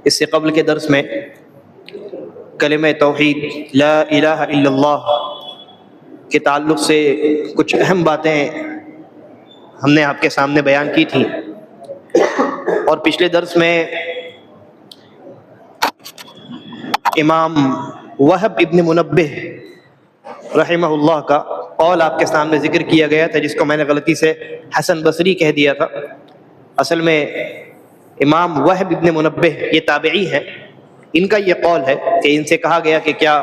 اس سے قبل کے درس میں کلمہ توحید لا الہ الا اللہ کے تعلق سے کچھ اہم باتیں ہم نے آپ کے سامنے بیان کی تھیں، اور پچھلے درس میں امام وہب ابن منبہ رحمہ اللہ کا قول آپ کے سامنے ذکر کیا گیا تھا، جس کو میں نے غلطی سے حسن بصری کہہ دیا تھا۔ اصل میں امام وہب ابن منبہ یہ تابعی ہیں، ان کا یہ قول ہے کہ ان سے کہا گیا کہ کیا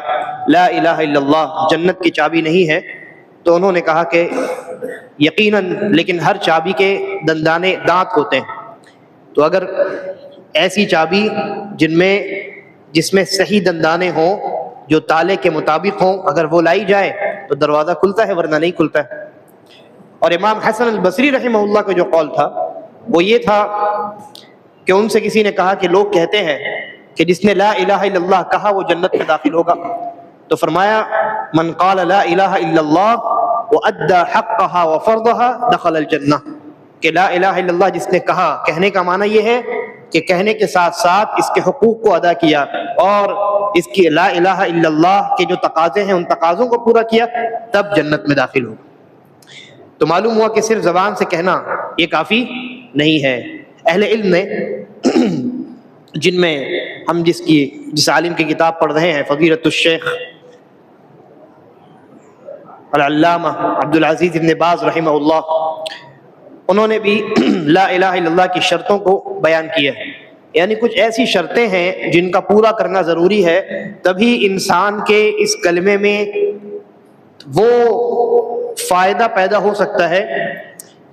لا الہ الا اللہ جنت کی چابی نہیں ہے؟ تو انہوں نے کہا کہ یقیناً، لیکن ہر چابی کے دندانے دانت ہوتے ہیں، تو اگر ایسی چابی جس میں صحیح دندانے ہوں، جو تالے کے مطابق ہوں، اگر وہ لائی جائے تو دروازہ کھلتا ہے، ورنہ نہیں کھلتا ہے۔ اور امام حسن البصری رحمہ اللہ کا جو قول تھا وہ یہ تھا کہ ان سے کسی نے کہا کہ لوگ کہتے ہیں کہ جس نے لا الہ الا اللہ کہا وہ جنت میں داخل ہوگا، تو فرمایا من قال لا الہ الا اللہ وادى حقها وفرضها دخل الجنہ، کہ لا الہ الا اللہ جس نے کہا، کہنے کا معنی یہ ہے کہ کہنے کے ساتھ ساتھ اس کے حقوق کو ادا کیا اور اس کی لا الہ الا اللہ کے جو تقاضے ہیں ان تقاضوں کو پورا کیا، تب جنت میں داخل ہوگا۔ تو معلوم ہوا کہ صرف زبان سے کہنا یہ کافی نہیں ہے۔ اہل علم نے جن میں ہم جس عالم کی کتاب پڑھ رہے ہیں، فضیلۃ الشیخ العلامہ عبدالعزیز ابن باز رحمہ اللہ، انہوں نے بھی لا الہ الا اللہ کی شرطوں کو بیان کیا ہے، یعنی کچھ ایسی شرطیں ہیں جن کا پورا کرنا ضروری ہے، تبھی انسان کے اس کلمے میں وہ فائدہ پیدا ہو سکتا ہے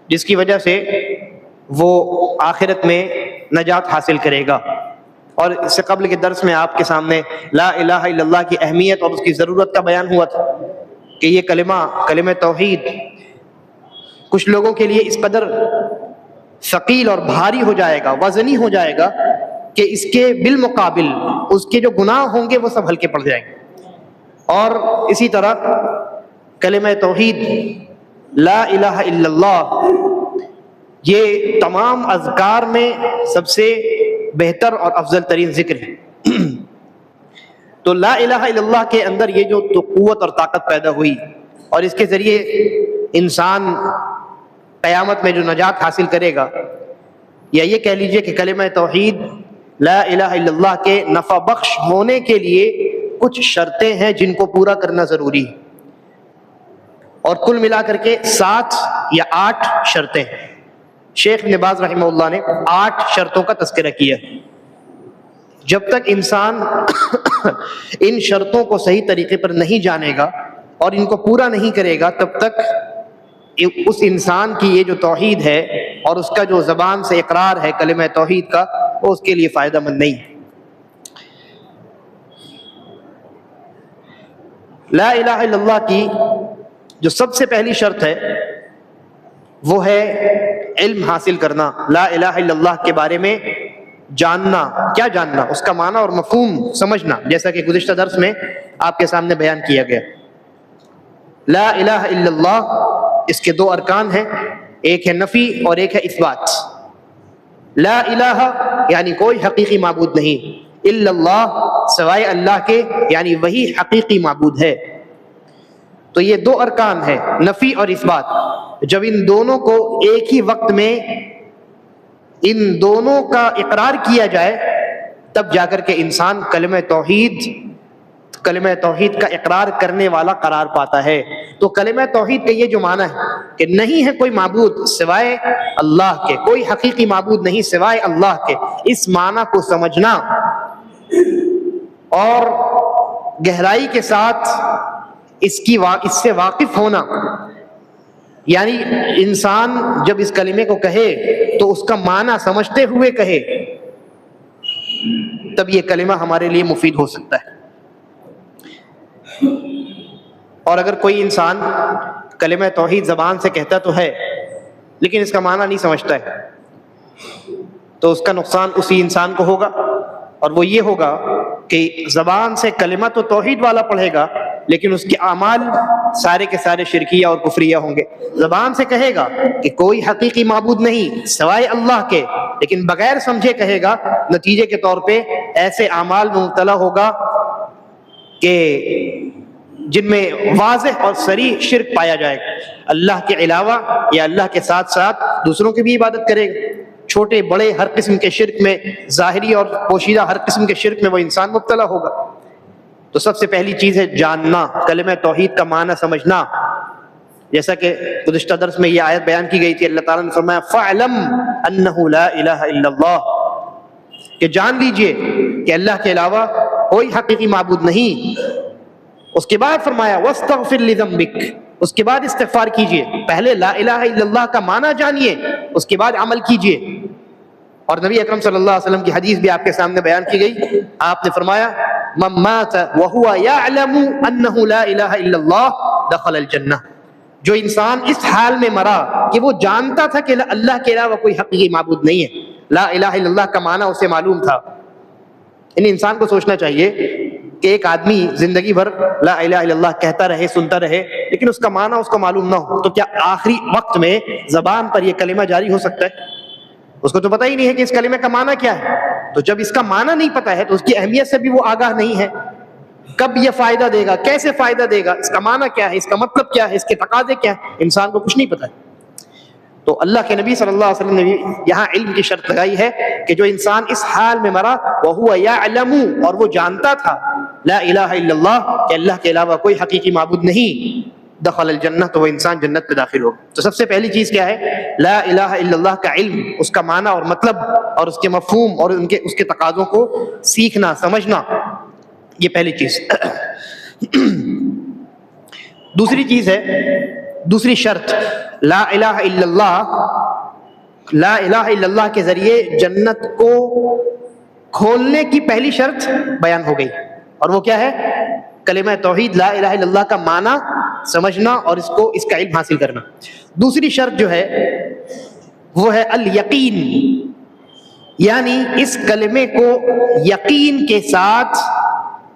جس کی وجہ سے وہ آخرت میں نجات حاصل کرے گا۔ اور اس سے قبل کے درس میں آپ کے سامنے لا الہ الا اللہ کی اہمیت اور اس کی ضرورت کا بیان ہوا تھا کہ یہ کلمہ توحید کچھ لوگوں کے لیے اس قدر ثقیل اور بھاری ہو جائے گا، وزنی ہو جائے گا کہ اس کے بالمقابل اس کے جو گناہ ہوں گے وہ سب ہلکے پڑ جائیں گے۔ اور اسی طرح کلمہ توحید لا الہ الا اللہ یہ تمام اذکار میں سب سے بہتر اور افضل ترین ذکر ہے۔ تو لا الہ الا اللہ کے اندر یہ جو قوت اور طاقت پیدا ہوئی، اور اس کے ذریعے انسان قیامت میں جو نجات حاصل کرے گا، یا یہ کہہ لیجئے کہ کلمہ توحید لا الہ الا اللہ کے نفع بخش ہونے کے لیے کچھ شرطیں ہیں جن کو پورا کرنا ضروری ہے، اور کل ملا کر کے 7 یا 8 شرطیں ہیں۔ شیخ ابن باز رحمہ اللہ نے 8 شرطوں کا تذکرہ کیا۔ جب تک انسان ان شرطوں کو صحیح طریقے پر نہیں جانے گا اور ان کو پورا نہیں کرے گا، تب تک اس انسان کی یہ جو توحید ہے اور اس کا جو زبان سے اقرار ہے کلمہ توحید کا، وہ اس کے لیے فائدہ مند نہیں ہے۔ لا الہ الا اللہ کی جو سب سے پہلی شرط ہے وہ ہے علم حاصل کرنا، لا الہ الا اللہ کے بارے میں جاننا۔ کیا جاننا؟ اس کا معنی اور مفہوم سمجھنا، جیسا کہ گزشتہ درس میں آپ کے سامنے بیان کیا گیا۔ لا الہ الا اللہ اس کے 2 ارکان ہیں، ایک ہے نفی اور ایک ہے اثبات۔ لا الہ یعنی کوئی حقیقی معبود نہیں، الا اللہ سوائے اللہ کے، یعنی وہی حقیقی معبود ہے۔ تو یہ 2 ارکان ہیں، نفی اور اثبات۔ جب ان دونوں کو ایک ہی وقت میں ان دونوں کا اقرار کیا جائے، تب جا کر کے انسان کلمہ توحید کا اقرار کرنے والا قرار پاتا ہے۔ تو کلمہ توحید کا یہ جو معنی ہے کہ نہیں ہے کوئی معبود سوائے اللہ کے، کوئی حقیقی معبود نہیں سوائے اللہ کے، اس معنی کو سمجھنا اور گہرائی کے ساتھ اس سے واقف ہونا، یعنی انسان جب اس کلمے کو کہے تو اس کا معنی سمجھتے ہوئے کہے، تب یہ کلمہ ہمارے لیے مفید ہو سکتا ہے۔ اور اگر کوئی انسان کلمہ توحید زبان سے کہتا تو ہے لیکن اس کا معنی نہیں سمجھتا ہے، تو اس کا نقصان اسی انسان کو ہوگا، اور وہ یہ ہوگا کہ زبان سے کلمہ تو توحید والا پڑھے گا لیکن اس کے اعمال سارے کے سارے شرکیہ اور کفریہ ہوں گے۔ زبان سے کہے گا کہ کوئی حقیقی معبود نہیں سوائے اللہ کے، لیکن بغیر سمجھے کہے گا، نتیجے کے طور پہ ایسے اعمال میں مبتلا ہوگا کہ جن میں واضح اور صریح شرک پایا جائے گا. اللہ کے علاوہ یا اللہ کے ساتھ ساتھ دوسروں کی بھی عبادت کرے گا. چھوٹے بڑے ہر قسم کے شرک میں، ظاہری اور پوشیدہ ہر قسم کے شرک میں وہ انسان مبتلا ہوگا. تو سب سے پہلی چیز ہے جاننا، کلمہ توحید کا معنی سمجھنا. جیسا کہ گزشتہ درس میں یہ آیت بیان کی گئی تھی، اللہ تعالیٰ نے فرمایا فَاعْلَمْ أَنَّهُ لَا إِلَهَ إِلَّا اللَّهُ، کہ جان لیجئے کہ اللہ کے علاوہ کوئی حقیقی معبود نہیں. اس کے بعد فرمایا وَاسْتَغْفِرْ لِذَنبِكَ، اس کے بعد استغفار کیجئے. پہلے لا الہ الا اللہ کا معنی جانیے، اس کے بعد عمل کیجئے. اور نبی اکرم صلی اللہ علیہ وسلم کی حدیث بھی آپ کے سامنے بیان کی گئی. آپ نے فرمایا من مات وهو يعلم انه لا الہ الا اللہ دخل الجنہ، جو انسان اس حال میں مرا کہ وہ جانتا تھا کہ اللہ کے علاوہ کوئی حقیقی معبود نہیں ہے، لا الہ الا اللہ کا معنی اسے معلوم تھا. یعنی انسان کو سوچنا چاہیے کہ ایک آدمی زندگی بھر لا الہ الا اللہ کہتا رہے، سنتا رہے، لیکن اس کا معنی اس کو معلوم نہ ہو، تو کیا آخری وقت میں زبان پر یہ کلمہ جاری ہو سکتا ہے؟ اس کو تو پتہ ہی نہیں ہے کہ اس کلمے کا معنی کیا ہے. تو جب اس کا معنی نہیں پتہ ہے تو اس کی اہمیت سے بھی وہ آگاہ نہیں ہے. کب یہ فائدہ دے گا، کیسے فائدہ دے گا، اس کا معنی کیا ہے، اس کا مطلب کیا ہے، اس کے تقاضے کیا ہے، انسان کو کچھ نہیں پتہ ہے. تو اللہ کے نبی صلی اللہ علیہ وسلم نے بھی یہاں علم کی شرط لگائی ہے کہ جو انسان اس حال میں مرا وَهُوَ يَعْلَمُ، اور وہ جانتا تھا لا الہ الا اللہ کہ اللہ کے علاوہ کوئی حقیقی معبود نہیں، دخل الجنہ، تو وہ انسان جنت میں داخل ہوگا. تو سب سے پہلی چیز کیا ہے؟ لا الہ الا اللہ کا علم، اس کا معنی اور مطلب اور اس کے مفہوم اور اس کے تقاضوں کو سیکھنا، سمجھنا، یہ پہلی چیز. دوسری چیز ہے، دوسری شرط، لا الہ الا اللہ، لا الہ الا اللہ کے ذریعے جنت کو کھولنے کی پہلی شرط بیان ہو گئی. اور وہ کیا ہے؟ کلمہ توحید لا الہ الا اللہ کا معنی سمجھنا اور اس کا علم حاصل کرنا. دوسری شرط جو ہے وہ ہے الیقین، یعنی اس کلمے کو یقین کے ساتھ،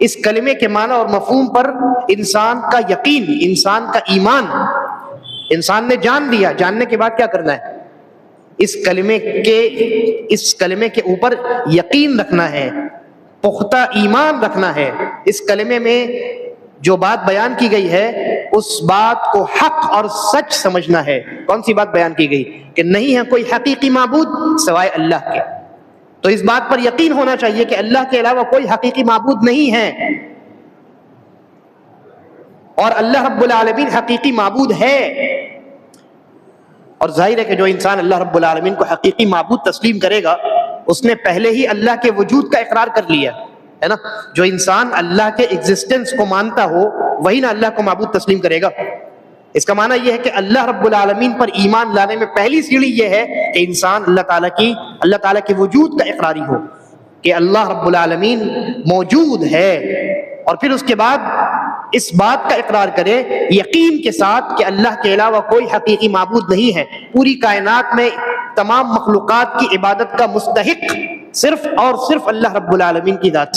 اس کلمے کے معنی اور مفہوم پر انسان کا یقین، انسان کا ایمان. انسان نے جان لیا، جاننے کے بعد کیا کرنا ہے؟ اس کلمے کے اوپر یقین رکھنا ہے، پختہ ایمان رکھنا ہے. اس کلمے میں جو بات بیان کی گئی ہے اس بات کو حق اور سچ سمجھنا ہے. کون سی بات بیان کی گئی؟ کہ نہیں ہے کوئی حقیقی معبود سوائے اللہ کے. تو اس بات پر یقین ہونا چاہیے کہ اللہ کے علاوہ کوئی حقیقی معبود نہیں ہے، اور اللہ رب العالمین حقیقی معبود ہے. اور ظاہر ہے کہ جو انسان اللہ رب العالمین کو حقیقی معبود تسلیم کرے گا اس نے پہلے ہی اللہ کے وجود کا اقرار کر لیا ہے نا. جو انسان اللہ کے ایگزسٹنس کو مانتا ہو وہی نا اللہ کو معبود تسلیم کرے گا. اس کا معنی یہ ہے کہ اللہ رب العالمین پر ایمان لانے میں پہلی سیڑھی یہ ہے کہ انسان اللہ تعالیٰ کے وجود کا اقراری ہو کہ اللہ رب العالمین موجود ہے، اور پھر اس کے بعد اس بات کا اقرار کرے یقین کے ساتھ کہ اللہ کے علاوہ کوئی حقیقی معبود نہیں ہے. پوری کائنات میں تمام مخلوقات کی عبادت کا مستحق صرف اور صرف اللہ رب العالمین کی ذات.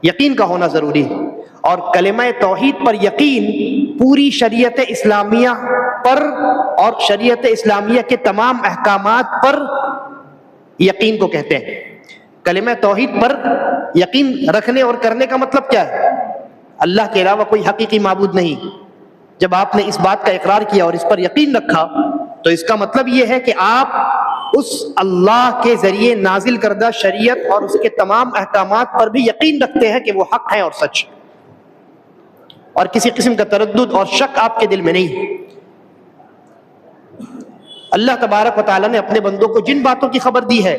یقین کا ہونا ضروری ہے. اور کلمہ توحید پر یقین پوری شریعت اسلامیہ پر اور شریعت اسلامیہ کے تمام احکامات پر یقین کو کہتے ہیں. کلمہ توحید پر یقین رکھنے اور کرنے کا مطلب کیا ہے؟ اللہ کے علاوہ کوئی حقیقی معبود نہیں. جب آپ نے اس بات کا اقرار کیا اور اس پر یقین رکھا تو اس کا مطلب یہ ہے کہ آپ اس اللہ کے ذریعے نازل کردہ شریعت اور اس کے تمام احکامات پر بھی یقین رکھتے ہیں کہ وہ حق ہے اور سچ، اور کسی قسم کا تردد اور شک آپ کے دل میں نہیں. اللہ تبارک و تعالیٰ نے اپنے بندوں کو جن باتوں کی خبر دی ہے،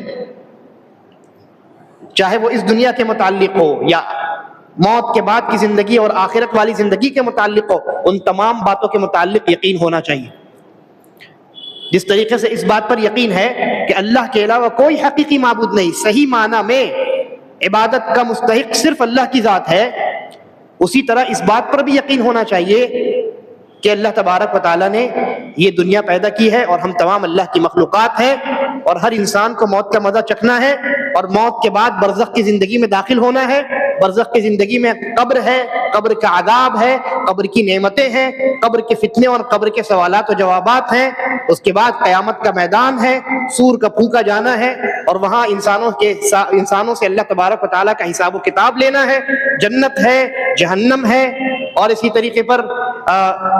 چاہے وہ اس دنیا کے متعلق ہو یا موت کے بعد کی زندگی اور آخرت والی زندگی کے متعلق ہو، ان تمام باتوں کے متعلق یقین ہونا چاہیے. جس طریقے سے اس بات پر یقین ہے کہ اللہ کے علاوہ کوئی حقیقی معبود نہیں، صحیح معنی میں عبادت کا مستحق صرف اللہ کی ذات ہے، اسی طرح اس بات پر بھی یقین ہونا چاہیے کہ اللہ تبارک و تعالیٰ نے یہ دنیا پیدا کی ہے اور ہم تمام اللہ کی مخلوقات ہیں، اور ہر انسان کو موت کا مزہ چکھنا ہے اور موت کے بعد برزخ کی زندگی میں داخل ہونا ہے، برزخ کی زندگی میں قبر ہے، قبر کا عذاب ہے، قبر کی نعمتیں ہیں، قبر کے فتنے اور قبر کے سوالات و جوابات ہیں، اس کے بعد قیامت کا میدان ہے، سور کا پھونکا جانا ہے، اور وہاں انسانوں سے اللہ تبارک و تعالیٰ کا حساب و کتاب لینا ہے، جنت ہے، جہنم ہے، اور اسی طریقے پر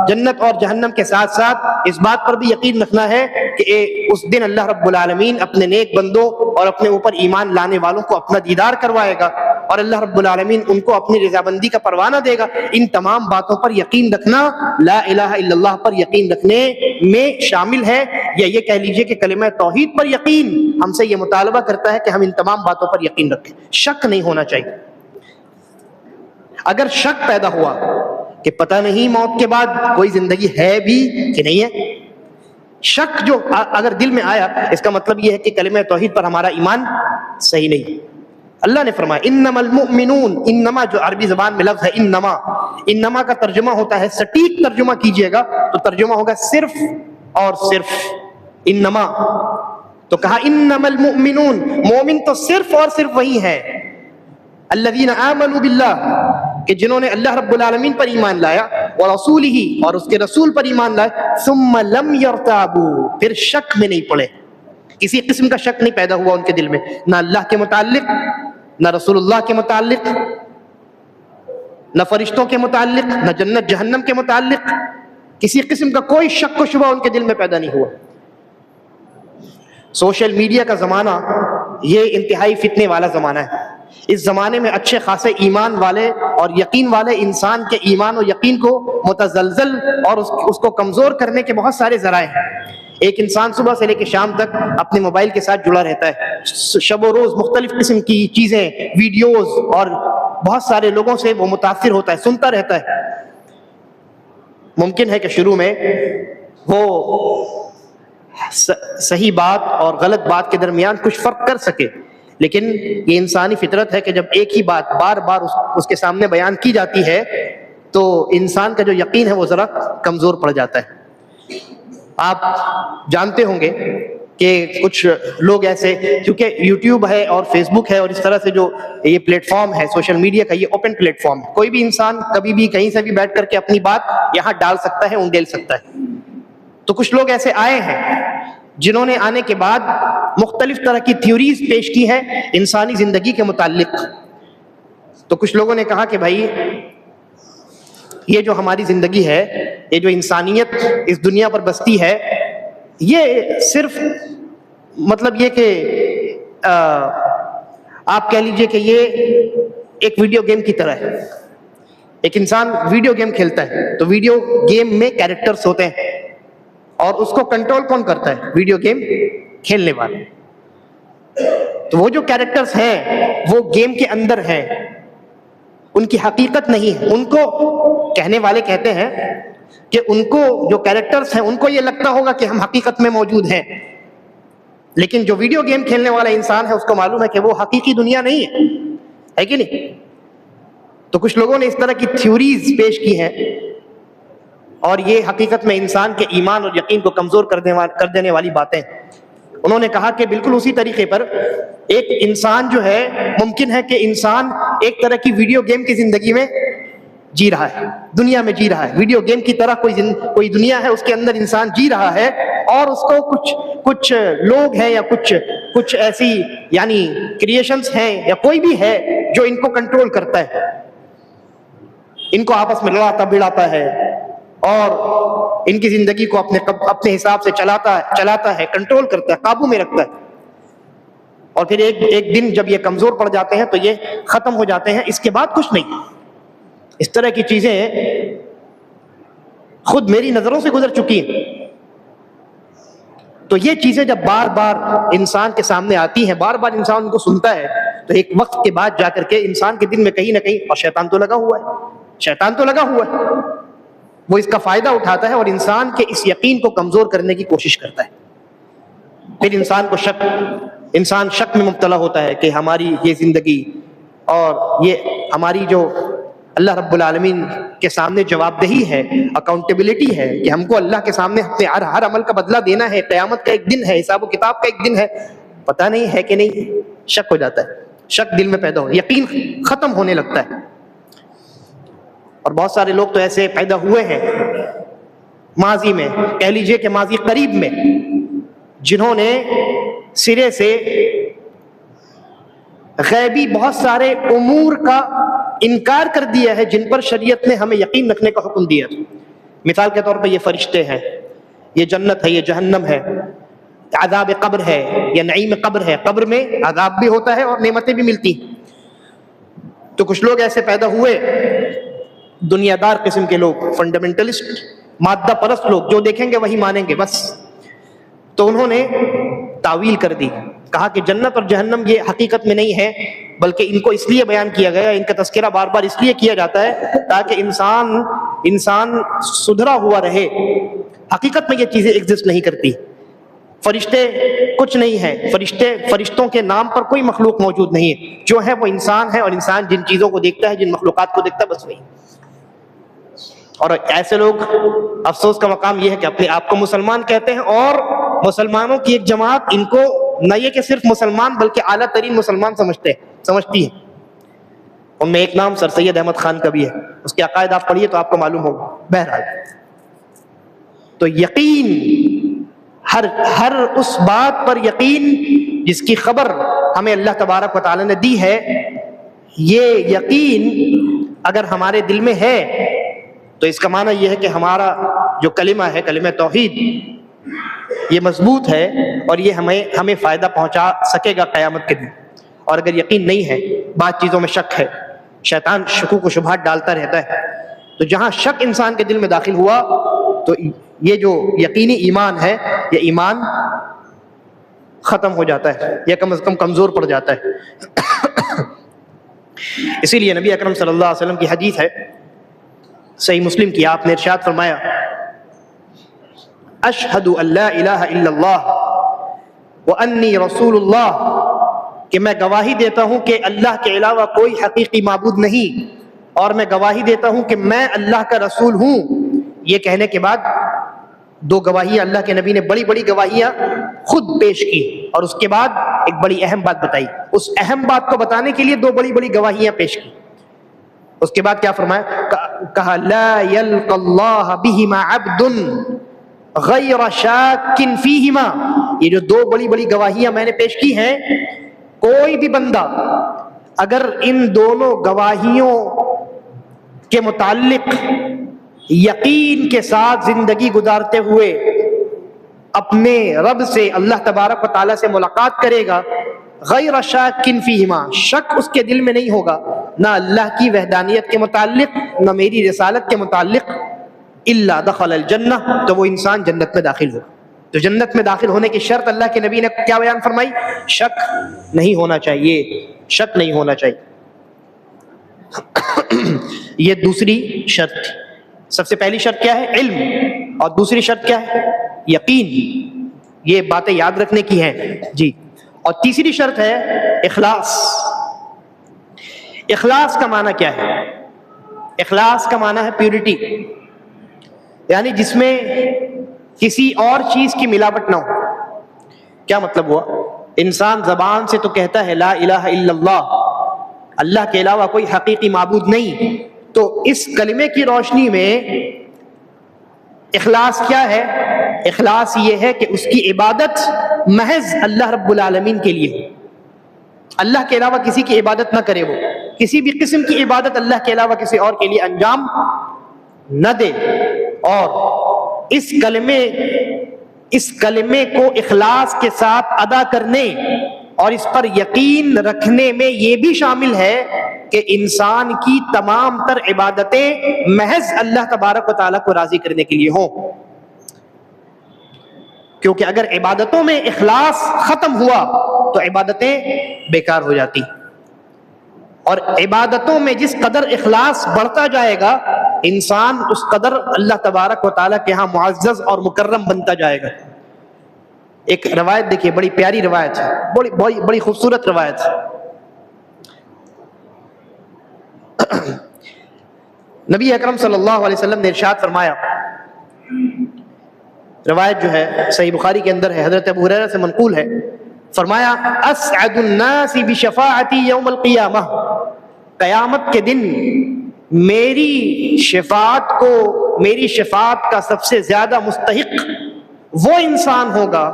جنت اور جہنم کے ساتھ ساتھ اس بات پر بھی یقین رکھنا ہے کہ اس دن اللہ رب العالمین اپنے نیک بندوں اور اپنے اوپر ایمان لانے والوں کو اپنا دیدار کروائے گا، اور اللہ رب العالمین ان کو اپنی رضامندی کا پروانہ دے گا۔ ان تمام باتوں پر یقین رکھنا لا الہ الا اللہ پر یقین رکھنے میں شامل ہے، یا یہ کہہ لیجئے کہ کلمہ توحید پر یقین ہم سے یہ مطالبہ کرتا ہے کہ ہم ان تمام باتوں پر یقین رکھیں، شک نہیں ہونا چاہیے۔ اگر شک پیدا ہوا کہ پتہ نہیں موت کے بعد کوئی زندگی ہے بھی کہ نہیں ہے، شک جو اگر دل میں آیا، اس کا مطلب یہ ہے کہ کلمہ توحید پر ہمارا ایمان صحیح نہیں۔ اللہ نے فرمایا انما المؤمنون، انما جو عربی زبان میں لفظ ہے انما کا ترجمہ ہوتا ہے، سٹیک ترجمہ کیجئے گا تو ترجمہ ہوگا صرف اور صرف، انما تو کہا انما المؤمنون، مومن تو صرف اور صرف وہی ہے الذین آمنوا باللہ، کہ جنہوں نے اللہ رب العالمین پر ایمان لایا، ورسولہ، اور اس کے رسول پر ایمان لایا، ثم لم یرتابوا، پھر شک میں نہیں پڑے، کسی قسم کا شک نہیں پیدا ہوا ان کے دل میں، نہ اللہ کے متعلق، نہ رسول اللہ کے متعلق، نہ فرشتوں کے متعلق، نہ جنت جہنم کے متعلق، کسی قسم کا کوئی شک و شبہ ان کے دل میں پیدا نہیں ہوا۔ سوشل میڈیا کا زمانہ یہ انتہائی فتنے والا زمانہ ہے۔ اس زمانے میں اچھے خاصے ایمان والے اور یقین والے انسان کے ایمان و یقین کو متزلزل اور اس کو کمزور کرنے کے بہت سارے ذرائع ہیں۔ ایک انسان صبح سے لے کے شام تک اپنے موبائل کے ساتھ جڑا رہتا ہے، شب و روز مختلف قسم کی چیزیں، ویڈیوز، اور بہت سارے لوگوں سے وہ متاثر ہوتا ہے، سنتا رہتا ہے۔ ممکن ہے کہ شروع میں وہ صحیح بات اور غلط بات کے درمیان کچھ فرق کر سکے، لیکن یہ انسانی فطرت ہے کہ جب ایک ہی بات بار بار اس کے سامنے بیان کی جاتی ہے تو انسان کا جو یقین ہے وہ ذرا کمزور پڑ جاتا ہے۔ آپ جانتے ہوں گے کہ کچھ لوگ ایسے، کیونکہ یوٹیوب ہے اور فیس بک ہے اور اس طرح سے جو یہ پلیٹ فارم ہے سوشل میڈیا کا، یہ اوپن پلیٹ فارم ہے، کوئی بھی انسان کبھی بھی کہیں سے بھی بیٹھ کر کے اپنی بات یہاں ڈال سکتا ہے، انڈیل سکتا ہے۔ تو کچھ لوگ ایسے آئے ہیں جنہوں نے آنے کے بعد مختلف طرح کی تھیوریز پیش کی ہے انسانی زندگی کے متعلق۔ تو کچھ لوگوں نے کہا کہ بھائی یہ جو ہماری زندگی ہے، یہ جو انسانیت اس دنیا پر بستی ہے، یہ صرف مطلب یہ کہ آپ کہہ لیجئے کہ یہ ایک ویڈیو گیم کی طرح ہے۔ ایک انسان ویڈیو گیم کھیلتا ہے تو ویڈیو گیم میں کیریکٹرز ہوتے ہیں، اور اس کو کنٹرول کون کرتا ہے؟ ویڈیو گیم کھیلنے والے۔ تو وہ جو کیریکٹرز ہیں وہ گیم کے اندر ہیں، ان کی حقیقت نہیں ہے۔ ان کو کہنے والے کہتے ہیں کہ ان کو جو کیریکٹرز ہیں ان کو یہ لگتا ہوگا کہ ہم حقیقت میں موجود ہیں، لیکن جو ویڈیو گیم کھیلنے والا انسان ہے اس کو معلوم ہے کہ وہ حقیقی دنیا نہیں ہے کہ نہیں؟ تو کچھ لوگوں نے اس طرح کی تھیوریز پیش کی ہیں، اور یہ حقیقت میں انسان کے ایمان اور یقین کو کمزور کر دینے والی باتیں۔ انہوں نے کہا کہ بالکل اسی طریقے پر ایک انسان جو ہے، ممکن ہے کہ انسان ایک طرح کی ویڈیو گیم کی زندگی میں جی رہا ہے، دنیا میں جی رہا ہے، ویڈیو گیم کی طرح کوئی دنیا ہے، اس کے اندر انسان جی رہا ہے، اور اس کو کچھ لوگ ہیں یا کچھ ایسی یعنی کریشنز ہیں یا کوئی بھی ہے جو ان کو کنٹرول کرتا ہے، ان کو آپس میں لڑاتا بھڑاتا ہے، اور ان کی زندگی کو اپنے حساب سے چلاتا ہے، کنٹرول کرتا ہے، قابو میں رکھتا ہے، اور پھر ایک دن جب یہ کمزور پڑ جاتے ہیں تو یہ ختم ہو جاتے ہیں، اس کے بعد کچھ نہیں۔ اس طرح کی چیزیں خود میری نظروں سے گزر چکی ہیں۔ تو یہ چیزیں جب بار بار انسان کے سامنے آتی ہیں، بار بار انسان ان کو سنتا ہے، تو ایک وقت کے بعد جا کر کے انسان کے دل میں کہیں نہ کہیں، اور شیطان تو لگا ہوا ہے، وہ اس کا فائدہ اٹھاتا ہے اور انسان کے اس یقین کو کمزور کرنے کی کوشش کرتا ہے۔ پھر انسان شک میں مبتلا ہوتا ہے کہ ہماری یہ زندگی اور یہ ہماری جو اللہ رب العالمین کے سامنے جواب دہی ہے، اکاؤنٹیبلٹی ہے، کہ ہم کو اللہ کے سامنے اپنے ہر عمل کا بدلہ دینا ہے، قیامت کا ایک دن ہے، حساب و کتاب کا ایک دن ہے، پتہ نہیں ہے کہ نہیں، شک ہو جاتا ہے۔ شک دل میں پیدا ہو، یقین ختم ہونے لگتا ہے. اور بہت سارے لوگ تو ایسے پیدا ہوئے ہیں ماضی میں، کہہ لیجئے کہ ماضی قریب میں، جنہوں نے سرے سے غیبی بہت سارے امور کا انکار کر دیا ہے جن پر شریعت نے ہمیں یقین رکھنے کا حکم دیا. مثال کے طور پہ یہ فرشتے ہیں، یہ جنت ہے، یہ جہنم ہے، عذاب قبر ہے یا نعیم قبر ہے. قبر میں عذاب بھی ہوتا ہے اور نعمتیں بھی ملتی ہیں. تو کچھ لوگ ایسے پیدا ہوئے، دنیا دار قسم کے لوگ، فنڈامنٹلسٹ، مادہ پرست لوگ، جو دیکھیں گے وہی مانیں گے بس. تو انہوں نے تعویل کر دی، کہا کہ جنت اور جہنم یہ حقیقت میں نہیں ہے، بلکہ ان کو اس لیے بیان کیا گیا، ان کا تذکرہ بار بار اس لیے کیا جاتا ہے تاکہ انسان سدھرا ہوا رہے. حقیقت میں یہ چیزیں ایگزسٹ نہیں کرتی. فرشتے کچھ نہیں ہیں، فرشتوں کے نام پر کوئی مخلوق موجود نہیں ہے. جو ہے وہ انسان ہے، اور انسان جن چیزوں کو دیکھتا ہے، جن مخلوقات کو دیکھتا ہے، بس وہی. اور ایسے لوگ، افسوس کا مقام یہ ہے کہ اپنے آپ کو مسلمان کہتے ہیں، اور مسلمانوں کی ایک جماعت ان کو نہ یہ کہ صرف مسلمان بلکہ اعلیٰ ترین مسلمان سمجھتی ہے. ان میں ایک نام سر سید احمد خان کا بھی ہے، اس کے عقائد آپ پڑھیے تو آپ کو معلوم ہوگا. بہرحال، تو یقین، ہر اس بات پر یقین جس کی خبر ہمیں اللہ تبارک و تعالی نے دی ہے، یہ یقین اگر ہمارے دل میں ہے تو اس کا معنی یہ ہے کہ ہمارا جو کلمہ ہے، کلمہ توحید، یہ مضبوط ہے اور یہ ہمیں فائدہ پہنچا سکے گا قیامت کے دن. اور اگر یقین نہیں ہے، بعض چیزوں میں شک ہے، شیطان شکوک و شبہات ڈالتا رہتا ہے، تو جہاں شک انسان کے دل میں داخل ہوا تو یہ جو یقینی ایمان ہے، یہ ایمان ختم ہو جاتا ہے یا کم از کم کمزور پڑ جاتا ہے. اسی لیے نبی اکرم صلی اللہ علیہ وسلم کی حدیث ہے صحیح مسلم کی، آپ نے ارشاد فرمایا، اشہد ان لا الہ الا اللہ وانی رسول اللہ، کہ میں گواہی دیتا ہوں کہ اللہ کے علاوہ کوئی حقیقی معبود نہیں، اور میں گواہی دیتا ہوں کہ میں اللہ کا رسول ہوں. یہ کہنے کے بعد دو گواہیاں اللہ کے نبی نے بڑی بڑی گواہیاں خود پیش کی، اور اس کے بعد ایک بڑی اہم بات بتائی. اس اہم بات کو بتانے کے لیے دو بڑی بڑی گواہیاں پیش کی. اس کے بعد کیا فرمایا؟ کہا لا یلقى اللہ بہما عبد غیر شاک فیہما. یہ جو دو بڑی بڑی گواہیاں میں نے پیش کی ہیں، کوئی بھی بندہ اگر ان دونوں گواہیوں کے متعلق یقین کے ساتھ زندگی گزارتے ہوئے اپنے رب سے، اللہ تبارک و تعالیٰ سے ملاقات کرے گا، غیر شاک فیہما، شک اس کے دل میں نہیں ہوگا، نہ اللہ کی وحدانیت کے متعلق نہ میری رسالت کے متعلق، الا دخل الجنہ، تو وہ انسان جنت میں داخل ہوگا. تو جنت میں داخل ہونے کی شرط اللہ کے نبی نے کیا بیان فرمائی؟ شک نہیں ہونا چاہیے، شک نہیں ہونا چاہیے. یہ دوسری شرط تھی. سب سے پہلی شرط کیا ہے؟ علم. اور دوسری شرط کیا ہے؟ یقین. یہ باتیں یاد رکھنے کی ہیں جی. اور تیسری شرط ہے اخلاص. اخلاص کا معنی کیا ہے؟ اخلاص کا معنی ہے پیورٹی، یعنی جس میں کسی اور چیز کی ملاوٹ نہ ہو. کیا مطلب ہوا؟ انسان زبان سے تو کہتا ہے لا الہ الا اللہ، اللہ کے علاوہ کوئی حقیقی معبود نہیں، تو اس کلمے کی روشنی میں اخلاص کیا ہے؟ اخلاص یہ ہے کہ اس کی عبادت محض اللہ رب العالمین کے لیے ہو، اللہ کے علاوہ کسی کی عبادت نہ کرے، وہ کسی بھی قسم کی عبادت اللہ کے علاوہ کسی اور کے لیے انجام نہ دے. اور اس کلمے کو اخلاص کے ساتھ ادا کرنے اور اس پر یقین رکھنے میں یہ بھی شامل ہے کہ انسان کی تمام تر عبادتیں محض اللہ تبارک و تعالیٰ کو راضی کرنے کے لیے ہوں. کیونکہ اگر عبادتوں میں اخلاص ختم ہوا تو عبادتیں بیکار ہو جاتی، اور عبادتوں میں جس قدر اخلاص بڑھتا جائے گا انسان اس قدر اللہ تبارک و تعالیٰ کے ہاں معزز اور مکرم بنتا جائے گا. ایک روایت دیکھیے، بڑی پیاری روایت ہے، بڑی خوبصورت روایت ہے. نبی اکرم صلی اللہ علیہ وسلم نے ارشاد فرمایا، روایت جو ہے صحیح بخاری کے اندر ہے، حضرت ابو ہریرہ سے منقول ہے، فرمایا اسعد الناس بشفاعتی یوم القیامہ، قیامت کے دن میری شفاعت کا سب سے زیادہ مستحق وہ انسان ہوگا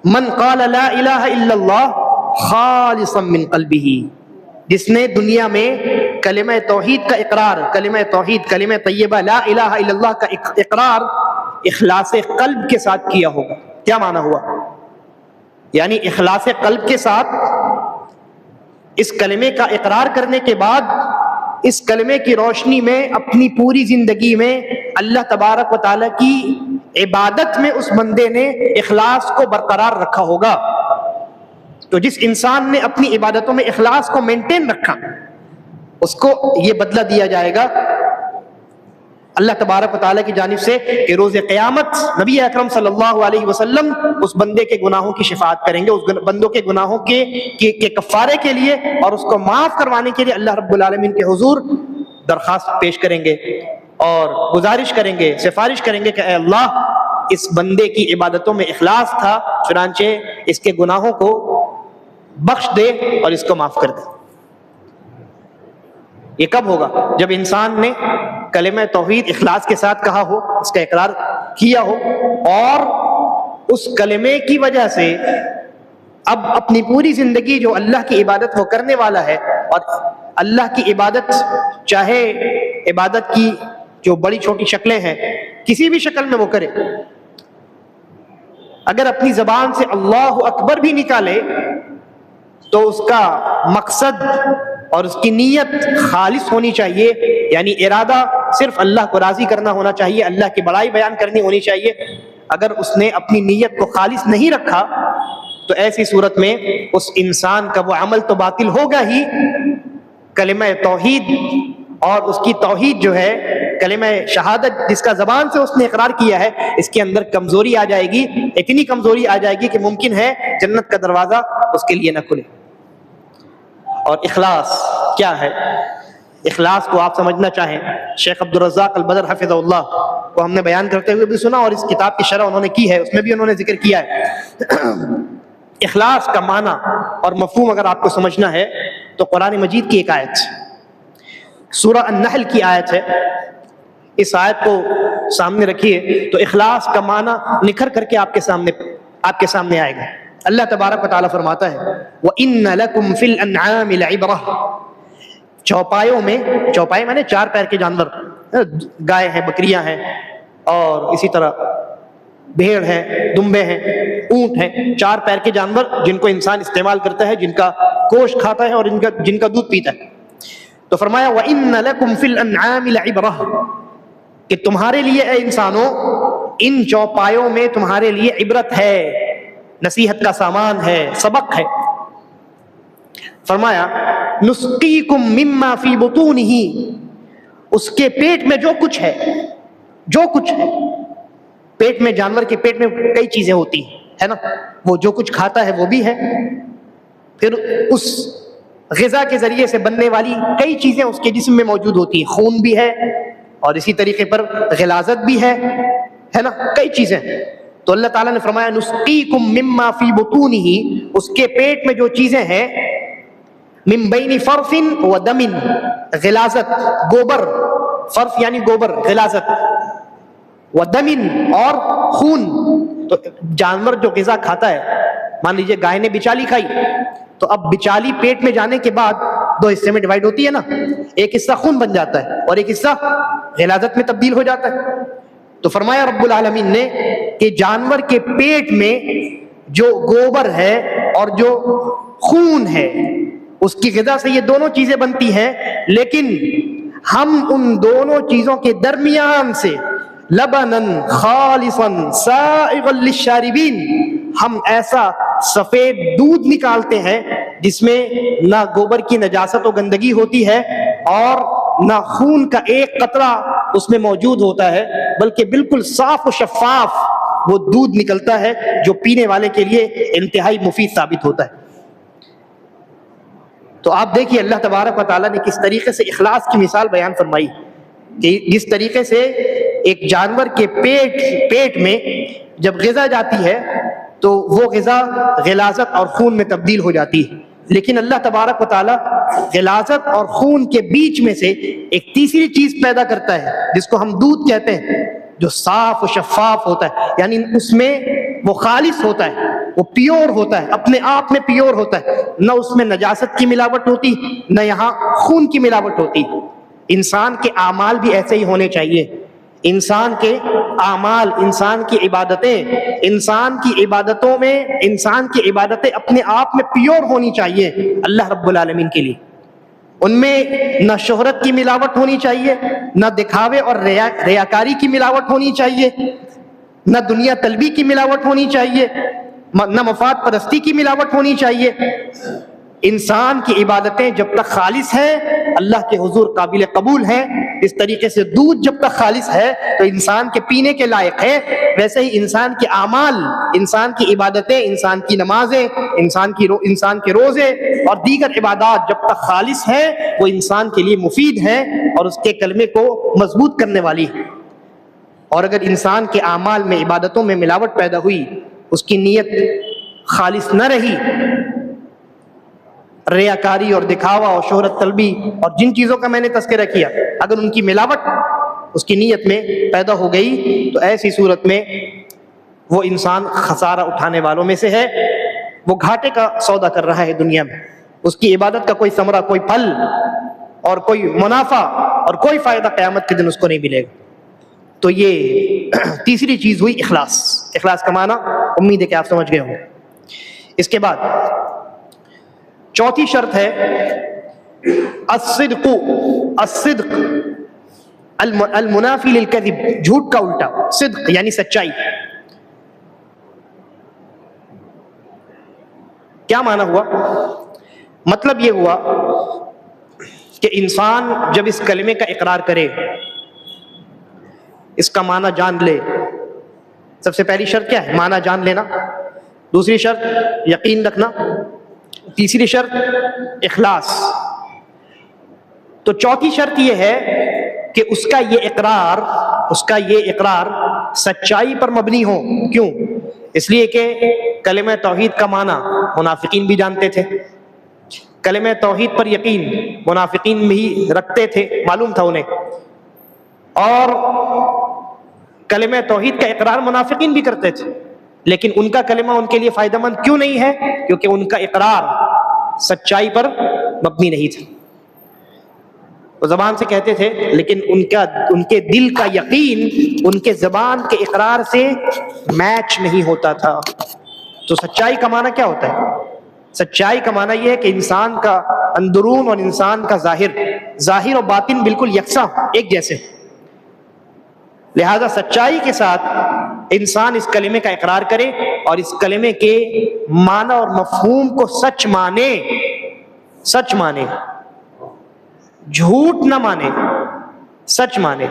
من قال لا الہ الا اللہ خالصا من قلبہ، جس نے دنیا میں کلمہ توحید کا اقرار، کلمہ توحید، کلمہ طیبہ لا الہ الا اللہ کا اقرار اخلاص قلب کے ساتھ کیا ہوگا۔ کیا معنی ہوا؟ یعنی اخلاص قلب کے ساتھ اس کلمے کا اقرار کرنے کے بعد اس کلمے کی روشنی میں اپنی پوری زندگی میں اللہ تبارک و تعالیٰ کی عبادت میں اس بندے نے اخلاص کو برقرار رکھا ہوگا۔ تو جس انسان نے اپنی عبادتوں میں اخلاص کو مینٹین رکھا، اس کو یہ بدلہ دیا جائے گا اللہ تبارک و تعالیٰ کی جانب سے کہ روز قیامت نبی اکرم صلی اللہ علیہ وسلم اس بندے کے گناہوں کی شفاعت کریں گے، اس بندوں کے گناہوں کے کفارے کے لیے اور اس کو معاف کروانے کے لیے اللہ رب العالمین کے حضور درخواست پیش کریں گے اور گزارش کریں گے، سفارش کریں گے کہ اے اللہ اس بندے کی عبادتوں میں اخلاص تھا، چنانچہ اس کے گناہوں کو بخش دے اور اس کو معاف کر دے۔ یہ کب ہوگا؟ جب انسان نے کلمہ توحید اخلاص کے ساتھ کہا ہو، اس کا اقرار کیا ہو، اور اس کلمے کی وجہ سے اب اپنی پوری زندگی جو اللہ کی عبادت وہ کرنے والا ہے، اور اللہ کی عبادت چاہے عبادت کی جو بڑی چھوٹی شکلیں ہیں کسی بھی شکل میں وہ کرے، اگر اپنی زبان سے اللہ اکبر بھی نکالے تو اس کا مقصد اور اس کی نیت خالص ہونی چاہیے، یعنی ارادہ صرف اللہ کو راضی کرنا ہونا چاہیے، اللہ کی بڑائی بیان کرنی ہونی چاہیے۔ اگر اس نے اپنی نیت کو خالص نہیں رکھا تو ایسی صورت میں اس انسان کا وہ عمل تو باطل ہوگا ہی، کلمہ توحید اور اس کی توحید جو ہے کلمہ شہادت جس کا زبان سے اس نے اقرار کیا ہے، اس کے اندر کمزوری آ جائے گی، اتنی کمزوری آ جائے گی کہ ممکن ہے جنت کا دروازہ اس کے لیے نہ کھلے۔ اور اخلاص کیا ہے؟ اخلاص کو آپ سمجھنا چاہیں، شیخ عبدالرزاق البدر حفظہ اللہ کو ہم نے بیان کرتے ہوئے بھی سنا، اور اس کتاب کی شرح انہوں نے کی ہے، اس میں بھی انہوں نے ذکر کیا ہے۔ اخلاص کا معنی اور مفہوم اگر آپ کو سمجھنا ہے تو قرآن مجید کی ایک آیت، سورہ النحل کی آیت ہے، اس آیت کو سامنے رکھیے تو اخلاص کا معنی نکھر کر کے آپ کے سامنے آئے گا۔ اللہ تبارک و تعالیٰ فرماتا ہے وَإِنَّ لَكُمْ فِي الْأَنْعَامِ لَعِبْرَةً، چوپایوں میں، چوپائے مانے چار پیر کے جانور، گائے ہیں، بکریاں ہیں، اور اسی طرح بھیڑ ہے، دمبے ہیں، اونٹ ہیں، چار پیر کے جانور جن کو انسان استعمال کرتا ہے، جن کا گوشت کھاتا ہے اور جن کا دودھ پیتا ہے۔ تو فرمایا وَإِنَّ لَكُمْ فِي الْأَنْعَامِ لَعِبْرَةً، کہ تمہارے لیے اے انسانوں ان چوپایوں میں تمہارے لیے عبرت ہے، نصیحت کا سامان ہے، سبق ہے۔ فرمایا نسقیکم مما فی بطونہ، اس کے پیٹ میں جو کچھ ہے، جو کچھ ہے پیٹ میں، جانور کے پیٹ میں کئی چیزیں ہوتی ہیں، ہے نا، وہ جو کچھ کھاتا ہے وہ بھی ہے، پھر اس غذا کے ذریعے سے بننے والی کئی چیزیں اس کے جسم میں موجود ہوتی ہیں، خون بھی ہے اور اسی طریقے پر غلاظت بھی ہے نا، کئی چیزیں۔ تو اللہ تعالیٰ نے فرمایا نسقیکم مما فی بطونہ، اس کے پیٹ میں جو چیزیں ہیں، من بین فرث و دم، غلاظت، گوبر، فرث یعنی گوبر، غلاظت، و دم اور خون۔ تو جانور جو غذا کھاتا ہے، مان لیجئے گائے نے بچالی کھائی، تو اب بچالی پیٹ میں جانے کے بعد دو حصے میں ڈیوائیڈ ہوتی ہے نا، ایک حصہ خون بن جاتا ہے اور ایک حصہ غلاظت میں تبدیل ہو جاتا ہے۔ تو فرمایا رب العالمین نے کہ جانور کے پیٹ میں جو گوبر ہے اور جو خون ہے، اس کی غذا سے یہ دونوں چیزیں بنتی ہیں، لیکن ہم ان دونوں چیزوں کے درمیان سے لبنا خالصا سائغا للشاربین، ہم ایسا سفید دودھ نکالتے ہیں جس میں نہ گوبر کی نجاست و گندگی ہوتی ہے اور نہ خون کا ایک قطرہ اس میں موجود ہوتا ہے، بلکہ بالکل صاف و شفاف وہ دودھ نکلتا ہے جو پینے والے کے لیے انتہائی مفید ثابت ہوتا ہے۔ تو آپ دیکھیے اللہ تبارک و تعالیٰ نے کس طریقے سے اخلاص کی مثال بیان فرمائی کہ جس طریقے سے ایک جانور کے پیٹ میں جب غذا جاتی ہے تو وہ غذا غلاظت اور خون میں تبدیل ہو جاتی ہے. لیکن اللہ تبارک و تعالیٰ غلاظت اور خون کے بیچ میں سے ایک تیسری چیز پیدا کرتا ہے جس کو ہم دودھ کہتے ہیں، جو صاف و شفاف ہوتا ہے، یعنی اس میں وہ خالص ہوتا ہے، وہ پیور ہوتا ہے، اپنے آپ میں پیور ہوتا ہے، نہ اس میں نجاست کی ملاوٹ ہوتی، نہ یہاں خون کی ملاوٹ ہوتی. انسان کے اعمال بھی ایسے ہی ہونے چاہیے. انسان کے اعمال، انسان کی عبادتیں، انسان کی عبادتوں میں انسان کی عبادتیں اپنے آپ میں پیور ہونی چاہیے اللہ رب العالمین کے لیے. ان میں نہ شہرت کی ملاوٹ ہونی چاہیے، نہ دکھاوے اور ریاکاری کی ملاوٹ ہونی چاہیے، نہ دنیا طلبی کی ملاوٹ ہونی چاہیے، نہ مفاد پرستی کی ملاوٹ ہونی چاہیے. انسان کی عبادتیں جب تک خالص ہیں اللہ کے حضور قابل قبول ہیں. اس طریقے سے دودھ جب تک خالص ہے تو انسان کے پینے کے لائق ہے، ویسے ہی انسان کے اعمال، انسان کی عبادتیں، انسان کی نمازیں، انسان کے روزے اور دیگر عبادات جب تک خالص ہیں وہ انسان کے لیے مفید ہیں اور اس کے کلمے کو مضبوط کرنے والی ہے. اور اگر انسان کے اعمال میں، عبادتوں میں ملاوٹ پیدا ہوئی، اس کی نیت خالص نہ رہی، ریاکاری اور دکھاوا اور شہرت طلبی اور جن چیزوں کا میں نے تذکرہ کیا، اگر ان کی ملاوٹ اس کی نیت میں پیدا ہو گئی تو ایسی صورت میں وہ انسان خسارہ اٹھانے والوں میں سے ہے. وہ گھاٹے کا سودا کر رہا ہے دنیا میں. اس کی عبادت کا کوئی ثمرہ، کوئی پھل اور کوئی منافع اور کوئی فائدہ قیامت کے دن اس کو نہیں ملے گا. تو یہ تیسری چیز ہوئی اخلاص. اخلاص کا معنی امید ہے کہ آپ سمجھ گئے ہوں. اس کے بعد چوتھی شرط ہے الصدق. الصدق المنافی للکذب، جھوٹ کا الٹا. صدق یعنی سچائی. کیا معنی ہوا؟ مطلب یہ ہوا کہ انسان جب اس کلمے کا اقرار کرے، اس کا معنی جان لے. سب سے پہلی شرط کیا ہے؟ معنی جان لینا. دوسری شرط یقین رکھنا. تیسری شرط اخلاص. تو چوتھی شرط یہ ہے کہ اس کا یہ اقرار سچائی پر مبنی ہو. کیوں؟ اس لیے کہ کلمہ توحید کا معنی منافقین بھی جانتے تھے، کلمہ توحید پر یقین منافقین بھی رکھتے تھے، معلوم تھا انہیں، اور کلمہ توحید کا اقرار منافقین بھی کرتے تھے. لیکن ان کا کلمہ ان کے لیے فائدہ مند کیوں نہیں ہے؟ کیونکہ ان کا اقرار سچائی پر مبنی نہیں تھا. وہ زبان سے کہتے تھے لیکن ان کے دل کا یقین ان کے زبان کے اقرار سے میچ نہیں ہوتا تھا. تو سچائی کا معنی کیا ہوتا ہے؟ سچائی کا معنی یہ ہے کہ انسان کا اندرون اور انسان کا ظاہر و باطن بالکل یکساں، ایک جیسے. لہذا سچائی کے ساتھ انسان اس کلمے کا اقرار کرے اور اس کلمے کے معنی اور مفہوم کو سچ مانے، جھوٹ نہ مانے، سچ مانے.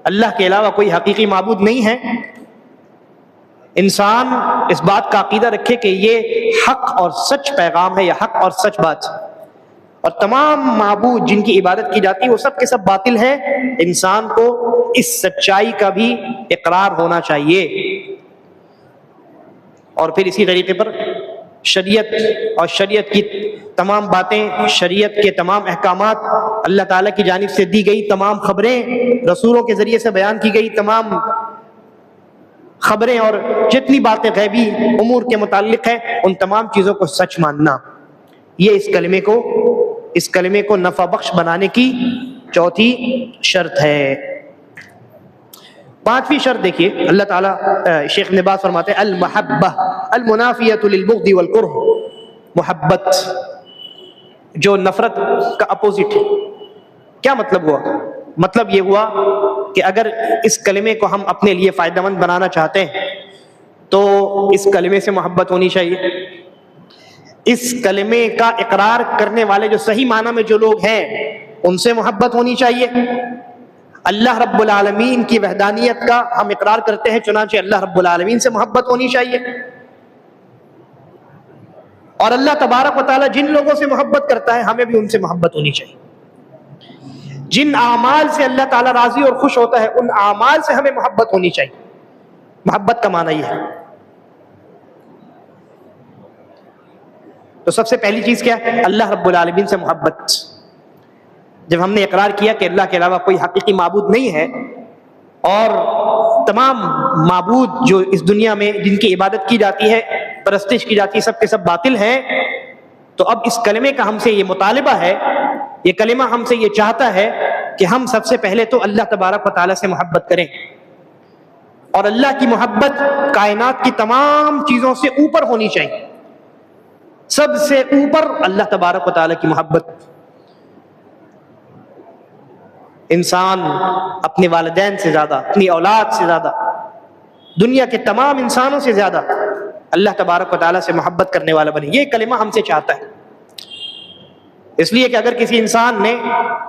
اللہ کے علاوہ کوئی حقیقی معبود نہیں ہے. انسان اس بات کا عقیدہ رکھے کہ یہ حق اور سچ پیغام ہے، یا حق اور سچ بات، اور تمام معبود جن کی عبادت کی جاتی ہے وہ سب کے سب باطل ہے. انسان کو اس سچائی کا بھی اقرار ہونا چاہیے. اور پھر اسی طریقے پر شریعت کی تمام باتیں، شریعت کے تمام احکامات، اللہ تعالیٰ کی جانب سے دی گئی تمام خبریں، رسولوں کے ذریعے سے بیان کی گئی تمام خبریں اور جتنی باتیں غیبی امور کے متعلق ہیں، ان تمام چیزوں کو سچ ماننا، یہ اس کلمے کو نفع بخش بنانے کی چوتھی شرط ہے. پانچویں شرط دیکھیے، اللہ تعالیٰ شیخ ابن باز فرماتے ہیں المحبہ المنافیۃ للبغض والکرہ. محبت جو نفرت کا اپوزٹ ہے. کیا مطلب ہوا؟ مطلب یہ ہوا کہ اگر اس کلمے کو ہم اپنے لیے فائدہ مند بنانا چاہتے ہیں تو اس کلمے سے محبت ہونی چاہیے. اس کلمے کا اقرار کرنے والے جو صحیح معنی میں جو لوگ ہیں ان سے محبت ہونی چاہیے. اللہ رب العالمین کی وحدانیت کا ہم اقرار کرتے ہیں، چنانچہ اللہ رب العالمین سے محبت ہونی چاہیے. اور اللہ تبارک و تعالیٰ جن لوگوں سے محبت کرتا ہے ہمیں بھی ان سے محبت ہونی چاہیے. جن اعمال سے اللہ تعالیٰ راضی اور خوش ہوتا ہے ان اعمال سے ہمیں محبت ہونی چاہیے. محبت کا معنی یہ ہے. تو سب سے پہلی چیز کیا ہے؟ اللہ رب العالمین سے محبت. جب ہم نے اقرار کیا کہ اللہ کے علاوہ کوئی حقیقی معبود نہیں ہے اور تمام معبود جو اس دنیا میں جن کی عبادت کی جاتی ہے، پرستش کی جاتی ہے، سب کے سب باطل ہیں، تو اب اس کلمے کا ہم سے یہ مطالبہ ہے، یہ کلمہ ہم سے یہ چاہتا ہے کہ ہم سب سے پہلے تو اللہ تبارک و تعالیٰ سے محبت کریں. اور اللہ کی محبت کائنات کی تمام چیزوں سے اوپر ہونی چاہیے. سب سے اوپر اللہ تبارک و تعالیٰ کی محبت. انسان اپنے والدین سے زیادہ، اپنی اولاد سے زیادہ، دنیا کے تمام انسانوں سے زیادہ اللہ تبارک و تعالیٰ سے محبت کرنے والا بنے. یہ کلمہ ہم سے چاہتا ہے. اس لیے کہ اگر کسی انسان نے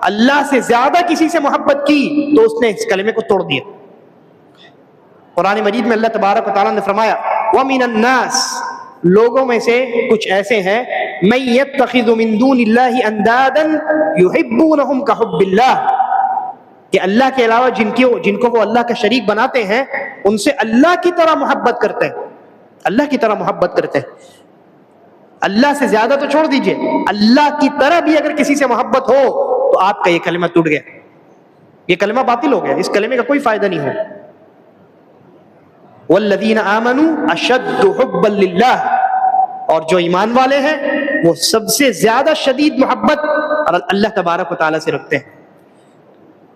اللہ سے زیادہ کسی سے محبت کی تو اس نے اس کلمے کو توڑ دیا. قرآن مجید میں اللہ تبارک و تعالیٰ نے فرمایا وَمِنَ النَّاسِ، لوگوں میں سے کچھ ایسے ہیں مَن يَتَّخِذُ مِن دُونِ اللَّهِ أَندَادًا يُحِبُّونَهُمْ كَحُبِّ اللَّهِ، کہ اللہ کے علاوہ جن کو وہ اللہ کا شریک بناتے ہیں ان سے اللہ کی طرح محبت کرتے ہیں. اللہ کی طرح محبت کرتے ہیں. اللہ سے زیادہ تو چھوڑ دیجئے، اللہ کی طرح بھی اگر کسی سے محبت ہو تو آپ کا یہ کلمہ ٹوٹ گیا، یہ کلمہ باطل ہو گیا، اس کلمے کا کوئی فائدہ نہیں ہو. والذین آمنوا اشد حبا للہ، اور جو ایمان والے ہیں وہ سب سے زیادہ شدید محبت اللہ تبارک و تعالیٰ سے رکھتے ہیں.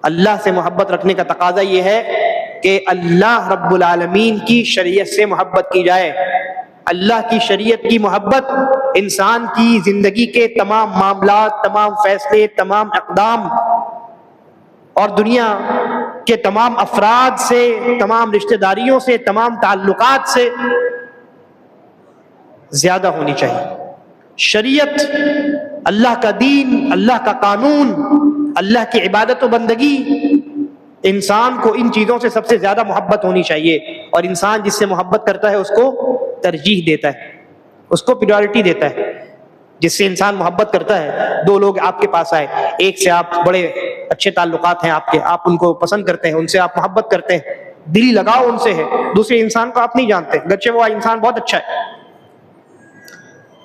اللہ سے محبت رکھنے کا تقاضا یہ ہے کہ اللہ رب العالمین کی شریعت سے محبت کی جائے. اللہ کی شریعت کی محبت انسان کی زندگی کے تمام معاملات، تمام فیصلے، تمام اقدام اور دنیا کے تمام افراد سے، تمام رشتہ داریوں سے، تمام تعلقات سے زیادہ ہونی چاہیے. شریعت، اللہ کا دین، اللہ کا قانون، اللہ کی عبادت و بندگی، انسان کو ان چیزوں سے سب سے زیادہ محبت ہونی چاہیے. اور انسان جس سے محبت کرتا ہے اس کو ترجیح دیتا ہے، اس کو پریورٹی دیتا ہے. جس سے انسان محبت کرتا ہے، دو لوگ آپ کے پاس آئے، ایک سے آپ بڑے اچھے تعلقات ہیں آپ کے، آپ ان کو پسند کرتے ہیں، ان سے آپ محبت کرتے ہیں، دلی لگاؤ ان سے ہے. دوسرے انسان کو آپ نہیں جانتے، گرچہ وہ انسان بہت اچھا ہے،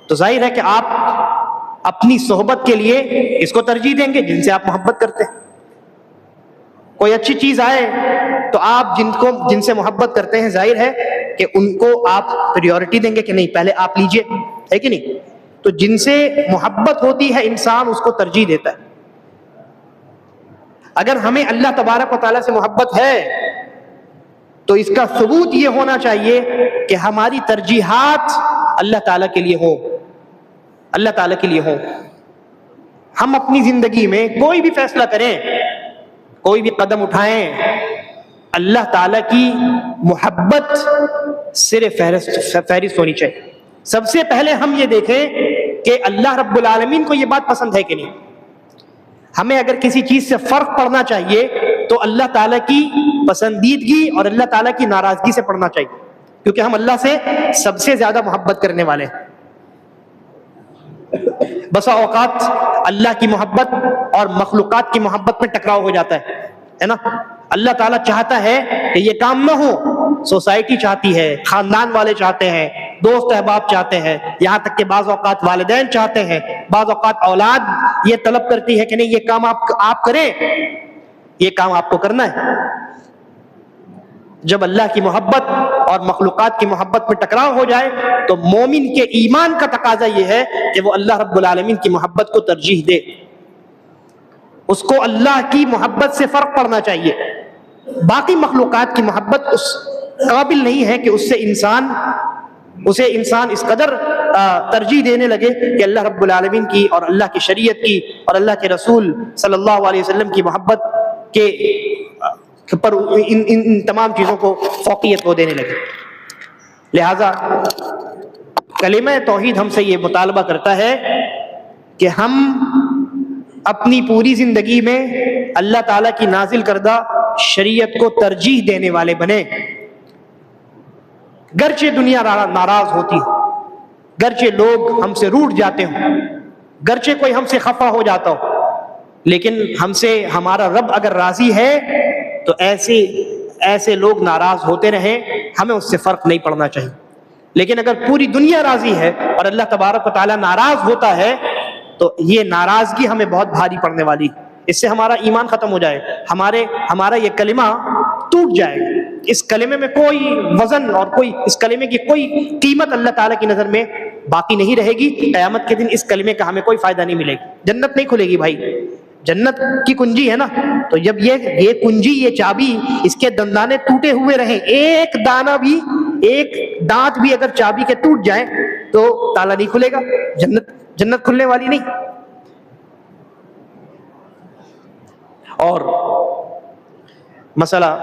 تو ظاہر ہے کہ آپ اپنی صحبت کے لیے اس کو ترجیح دیں گے جن سے آپ محبت کرتے ہیں. کوئی اچھی چیز آئے تو آپ جن سے محبت کرتے ہیں ظاہر ہے کہ ان کو آپ پریورٹی دیں گے کہ نہیں پہلے آپ لیجئے، ہے کہ نہیں؟ تو جن سے محبت ہوتی ہے انسان اس کو ترجیح دیتا ہے. اگر ہمیں اللہ تبارک و تعالیٰ سے محبت ہے تو اس کا ثبوت یہ ہونا چاہیے کہ ہماری ترجیحات اللہ تعالیٰ کے لیے ہو، اللہ تعالیٰ کے لیے ہو. ہم اپنی زندگی میں کوئی بھی فیصلہ کریں، کوئی بھی قدم اٹھائیں، اللہ تعالیٰ کی محبت صرف فہرست ہونی چاہیے. سب سے پہلے ہم یہ دیکھیں کہ اللہ رب العالمین کو یہ بات پسند ہے کہ نہیں. ہمیں اگر کسی چیز سے فرق پڑنا چاہیے تو اللہ تعالیٰ کی پسندیدگی اور اللہ تعالیٰ کی ناراضگی سے پڑھنا چاہیے، کیونکہ ہم اللہ سے سب سے زیادہ محبت کرنے والے ہیں. بسا اوقات اللہ کی محبت اور مخلوقات کی محبت میں ٹکراؤ ہو جاتا ہے نا. اللہ تعالیٰ چاہتا ہے کہ یہ کام نہ ہو، سوسائٹی چاہتی ہے، خاندان والے چاہتے ہیں، دوست احباب چاہتے ہیں، یہاں تک کہ بعض اوقات والدین چاہتے ہیں، بعض اوقات اولاد یہ طلب کرتی ہے کہ نہیں یہ کام آپ کریں، یہ کام آپ کو کرنا ہے. جب اللہ کی محبت اور مخلوقات کی محبت میں ٹکراؤ ہو جائے تو مومن کے ایمان کا تقاضا یہ ہے کہ وہ اللہ رب العالمین کی محبت کو ترجیح دے. اس کو اللہ کی محبت سے فرق پڑنا چاہیے. باقی مخلوقات کی محبت اس قابل نہیں ہے کہ اسے انسان اس قدر ترجیح دینے لگے کہ اللہ رب العالمین کی اور اللہ کی شریعت کی اور اللہ کے رسول صلی اللہ علیہ وسلم کی محبت کے پر ان تمام چیزوں کو فوقیت وہ دینے لگے. لہذا کلمہ توحید ہم سے یہ مطالبہ کرتا ہے کہ ہم اپنی پوری زندگی میں اللہ تعالیٰ کی نازل کردہ شریعت کو ترجیح دینے والے بنیں. گرچہ دنیا ناراض ہوتی ہو، گرچہ لوگ ہم سے روٹھ جاتے ہوں، گرچہ کوئی ہم سے خفا ہو جاتا ہو، لیکن ہم سے ہمارا رب اگر راضی ہے تو ایسے لوگ ناراض ہوتے رہیں، ہمیں اس سے فرق نہیں پڑنا چاہیے. لیکن اگر پوری دنیا راضی ہے اور اللہ تبارک و تعالیٰ ناراض ہوتا ہے تو یہ ناراضگی ہمیں بہت بھاری پڑنے والی، اس سے ہمارا ایمان ختم ہو جائے، ہمارا یہ کلمہ ٹوٹ جائے گا، اس کلمے میں کوئی وزن اور اس کلمے کی کوئی قیمت اللہ تعالیٰ کی نظر میں باقی نہیں رہے گی۔ قیامت کے دن اس کلمے کا ہمیں کوئی فائدہ نہیں ملے گی، جنت نہیں کھلے گی بھائی، جنت کی کنجی ہے نا، تو جب یہ کنجی، یہ چابی، اس کے دندانے ٹوٹے ہوئے رہیں، ایک دانہ بھی، ایک دانت بھی اگر چابی کے ٹوٹ جائیں تو تالا نہیں کھلے گا، جنت کھلنے والی نہیں۔ اور مسئلہ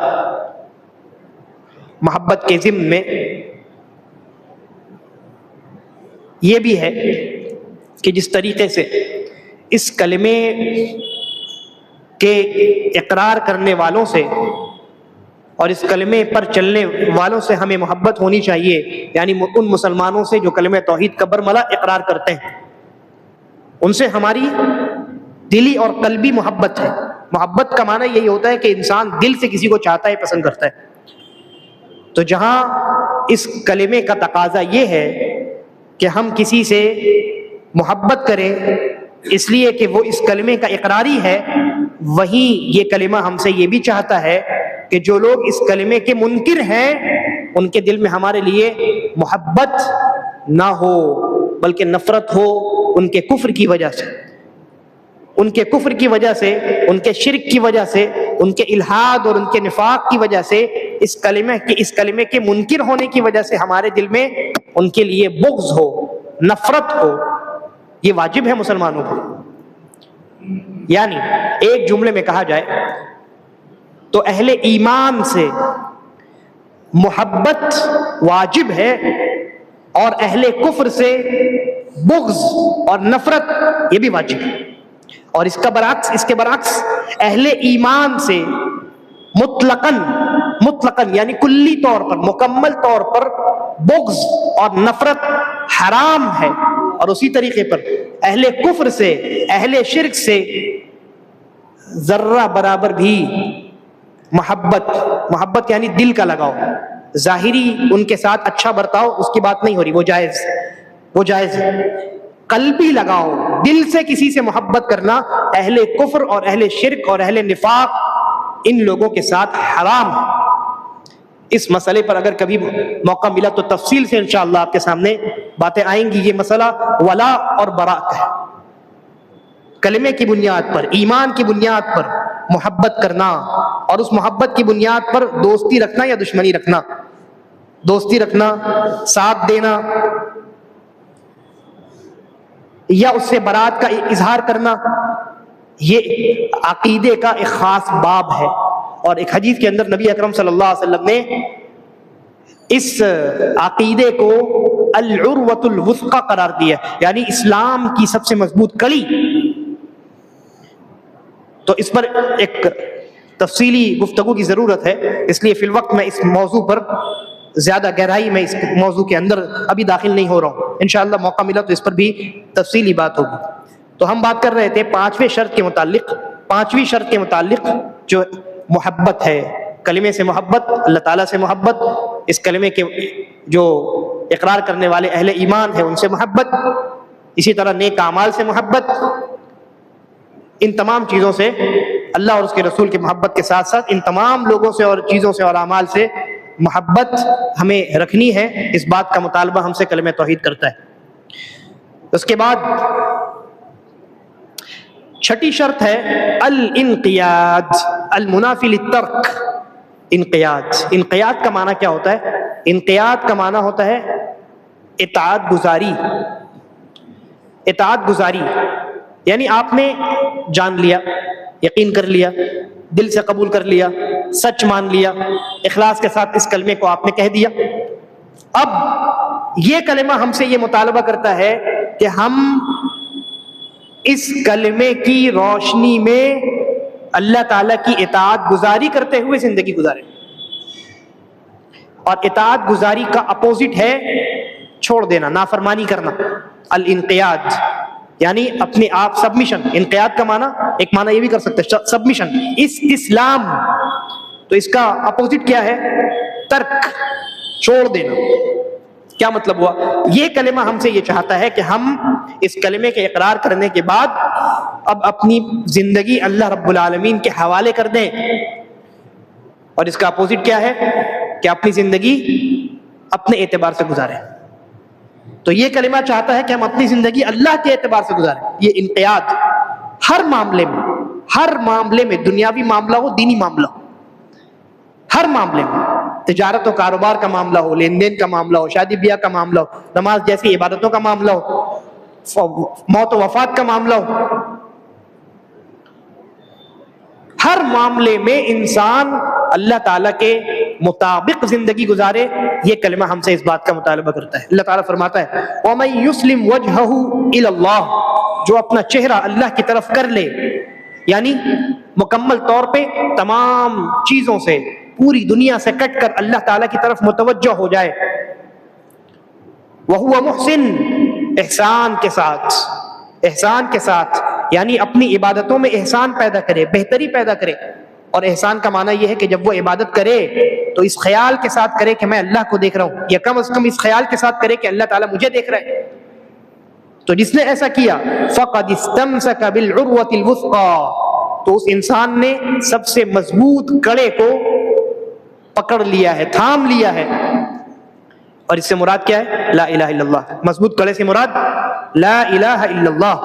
محبت کے ضمن میں یہ بھی ہے کہ جس طریقے سے اس کلمے کے اقرار کرنے والوں سے اور اس کلمے پر چلنے والوں سے ہمیں محبت ہونی چاہیے، یعنی ان مسلمانوں سے جو کلمہ توحید کا برملا اقرار کرتے ہیں، ان سے ہماری دلی اور قلبی محبت ہے۔ محبت کا معنی یہی ہوتا ہے کہ انسان دل سے کسی کو چاہتا ہے، پسند کرتا ہے۔ تو جہاں اس کلمے کا تقاضا یہ ہے کہ ہم کسی سے محبت کریں اس لیے کہ وہ اس کلمے کا اقراری ہے، وہیں یہ کلمہ ہم سے یہ بھی چاہتا ہے کہ جو لوگ اس کلمے کے منکر ہیں ان کے دل میں ہمارے لیے محبت نہ ہو بلکہ نفرت ہو، ان کے کفر کی وجہ سے، ان کے کفر کی وجہ سے، ان کے شرک کی وجہ سے، ان کے الحاد اور ان کے نفاق کی وجہ سے، اس کلمے کے منکر ہونے کی وجہ سے ہمارے دل میں ان کے لیے بغض ہو، نفرت ہو۔ یہ واجب ہے مسلمانوں کو۔ یعنی ایک جملے میں کہا جائے تو اہل ایمان سے محبت واجب ہے اور اہل کفر سے بغض اور نفرت یہ بھی واجب ہے، اور اس کے برعکس اہل ایمان سے مطلقاً یعنی کلی طور پر، مکمل طور پر بغض اور نفرت حرام ہے، اور اسی طریقے پر اہل کفر سے، اہل شرک سے ذرہ برابر بھی محبت یعنی دل کا لگاؤ، ظاہری ان کے ساتھ اچھا برتاؤ اس کی بات نہیں ہو رہی، وہ جائز ہے۔ قلبی لگاؤ، دل سے کسی سے محبت کرنا اہل کفر اور اہل شرک اور اہل نفاق ان لوگوں کے ساتھ حرام ہے۔ اس مسئلے پر اگر کبھی موقع ملا تو تفصیل سے انشاءاللہ آپ کے سامنے باتیں آئیں گی۔ یہ مسئلہ ولا اور برا کا ہے، کلمے کی بنیاد پر، ایمان کی بنیاد پر محبت کرنا، اور اس محبت کی بنیاد پر دوستی رکھنا یا دشمنی رکھنا، دوستی رکھنا، ساتھ دینا یا اس سے برات کا اظہار کرنا، یہ عقیدے کا ایک خاص باب ہے۔ اور ایک حدیث کے اندر نبی اکرم صلی اللہ علیہ وسلم نے اس عقیدے کو العروۃ الوثقی قرار دیا، یعنی اسلام کی سب سے مضبوط کڑی۔ تو اس پر ایک تفصیلی گفتگو کی ضرورت ہے، اس لیے فی الوقت میں اس موضوع پر زیادہ گہرائی میں اس موضوع کے اندر ابھی داخل نہیں ہو رہا ہوں، انشاءاللہ موقع ملا تو اس پر بھی تفصیلی بات ہوگی۔ تو ہم بات کر رہے تھے پانچویں شرط کے متعلق جو محبت ہے، کلمے سے محبت، اللہ تعالیٰ سے محبت، اس کلمے کے جو اقرار کرنے والے اہل ایمان ہیں ان سے محبت، اسی طرح نیک اعمال سے محبت، ان تمام چیزوں سے، اللہ اور اس کے رسول کی محبت کے ساتھ ساتھ ان تمام لوگوں سے اور چیزوں سے اور اعمال سے محبت ہمیں رکھنی ہے۔ اس بات کا مطالبہ ہم سے کلمہ توحید کرتا ہے۔ اس کے بعد چھٹی شرط ہے الانقیاد، المنافی للترک۔ انقیاد کا معنی کیا ہوتا ہے؟ انقیاد کا معنی ہوتا ہے اطاعت گزاری، یعنی آپ نے جان لیا، یقین کر لیا، دل سے قبول کر لیا، سچ مان لیا، اخلاص کے ساتھ اس کلمے کو آپ نے کہہ دیا۔ اب یہ کلمہ ہم سے یہ مطالبہ کرتا ہے کہ ہم اس کلمے کی روشنی میں اللہ تعالیٰ کی اطاعت گزاری کرتے ہوئے زندگی گزاریں، اور اطاعت گزاری کا اپوزٹ ہے چھوڑ دینا، نافرمانی کرنا۔ الانقیاد یعنی اپنے آپ سبمیشن، انقیاد کا معنی ایک معنی یہ بھی کر سکتے ہیں سبمیشن، اسلام، تو اس کا اپوزٹ کیا ہے؟ ترک، چھوڑ دینا۔ کیا مطلب ہوا؟ یہ کلمہ ہم سے یہ چاہتا ہے کہ ہم اس کلمے کے اقرار کرنے کے بعد اب اپنی زندگی اللہ رب العالمین کے حوالے کر دیں، اور اس کا اپوزٹ کیا ہے کہ اپنی زندگی اپنے اعتبار سے گزاریں۔ تو یہ کلمہ چاہتا ہے کہ ہم اپنی زندگی اللہ کے اعتبار سے گزاریں۔ یہ انقیاد ہر معاملے میں، دنیاوی معاملہ ہو، دینی معاملہ ہو، ہر معاملے میں، تجارت و کاروبار کا معاملہ ہو، لین دین کا معاملہ ہو، شادی بیاہ کا معاملہ ہو، نماز جیسی عبادتوں کا معاملہ ہو، موت و وفات کا معاملہ ہو، ہر معاملے میں انسان اللہ تعالیٰ کے مطابق زندگی گزارے۔ یہ کلمہ ہم سے اس بات کا مطالبہ کرتا ہے۔ اللہ تعالیٰ فرماتا ہے وَمَن يُسْلِمْ وَجْهَهُ إِلَى اللَّهِ، جو اپنا چہرہ اللہ کی طرف کر لے، یعنی مکمل طور پہ تمام چیزوں سے، پوری دنیا سے کٹ کر اللہ تعالیٰ کی طرف متوجہ ہو جائے، وَهُوَ مُحْسِن، احسان کے ساتھ یعنی اپنی عبادتوں میں احسان پیدا کرے، بہتری پیدا کرے۔ اور احسان کا معنی یہ ہے کہ جب وہ عبادت کرے تو اس خیال کے ساتھ کرے کہ میں اللہ کو دیکھ رہا ہوں، یا کم از کم اس خیال کے ساتھ کرے کہ اللہ تعالیٰ مجھے دیکھ رہا ہے۔ تو جس نے ایسا کیا فَقَدِ اسْتَمْسَكَ بِالْعُرْوَةِ الْوُثْقَىٰ، تو اس انسان نے سب سے مضبوط کڑے کو پکڑ لیا ہے، تھام لیا ہے۔ اور اس سے مراد کیا ہے؟ لا الہ الا اللہ۔ مضبوط کڑے سے مراد لا الہ الا اللہ۔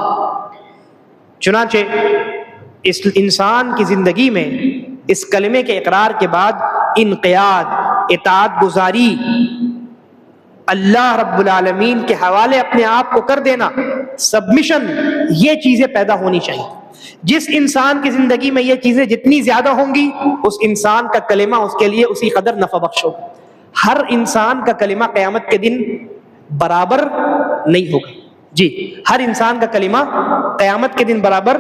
چنانچہ اس انسان کی زندگی میں اس کلمے کے اقرار کے بعد انقیاد، اطاعت گزاری، اللہ رب العالمین کے حوالے اپنے آپ کو کر دینا، سبمیشن، یہ چیزیں پیدا ہونی چاہیے۔ جس انسان کی زندگی میں یہ چیزیں جتنی زیادہ ہوں گی، اس انسان کا کلمہ اس کے لیے اسی قدر نفع بخش ہوگا۔ ہر انسان کا کلمہ قیامت کے دن برابر نہیں ہوگا۔ جی، ہر انسان کا کلمہ قیامت کے دن برابر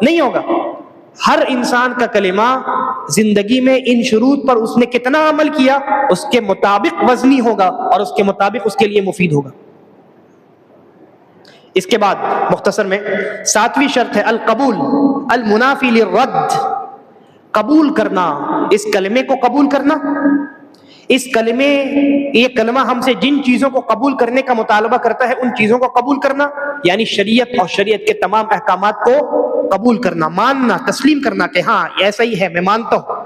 نہیں ہوگا۔ ہر انسان کا کلمہ زندگی میں ان شروط پر اس نے کتنا عمل کیا، اس کے مطابق وزنی ہوگا اور اس کے مطابق اس کے لیے مفید ہوگا۔ اس کے بعد مختصر میں 7ویں شرط ہے القبول المنافی للرد، قبول کرنا، اس کلمے کو قبول کرنا۔ یہ کلمہ ہم سے جن چیزوں کو قبول کرنے کا مطالبہ کرتا ہے ان چیزوں کو قبول کرنا، یعنی شریعت اور شریعت کے تمام احکامات کو قبول کرنا، ماننا، تسلیم کرنا کہ ہاں ایسا ہی ہے، میں مانتا ہوں۔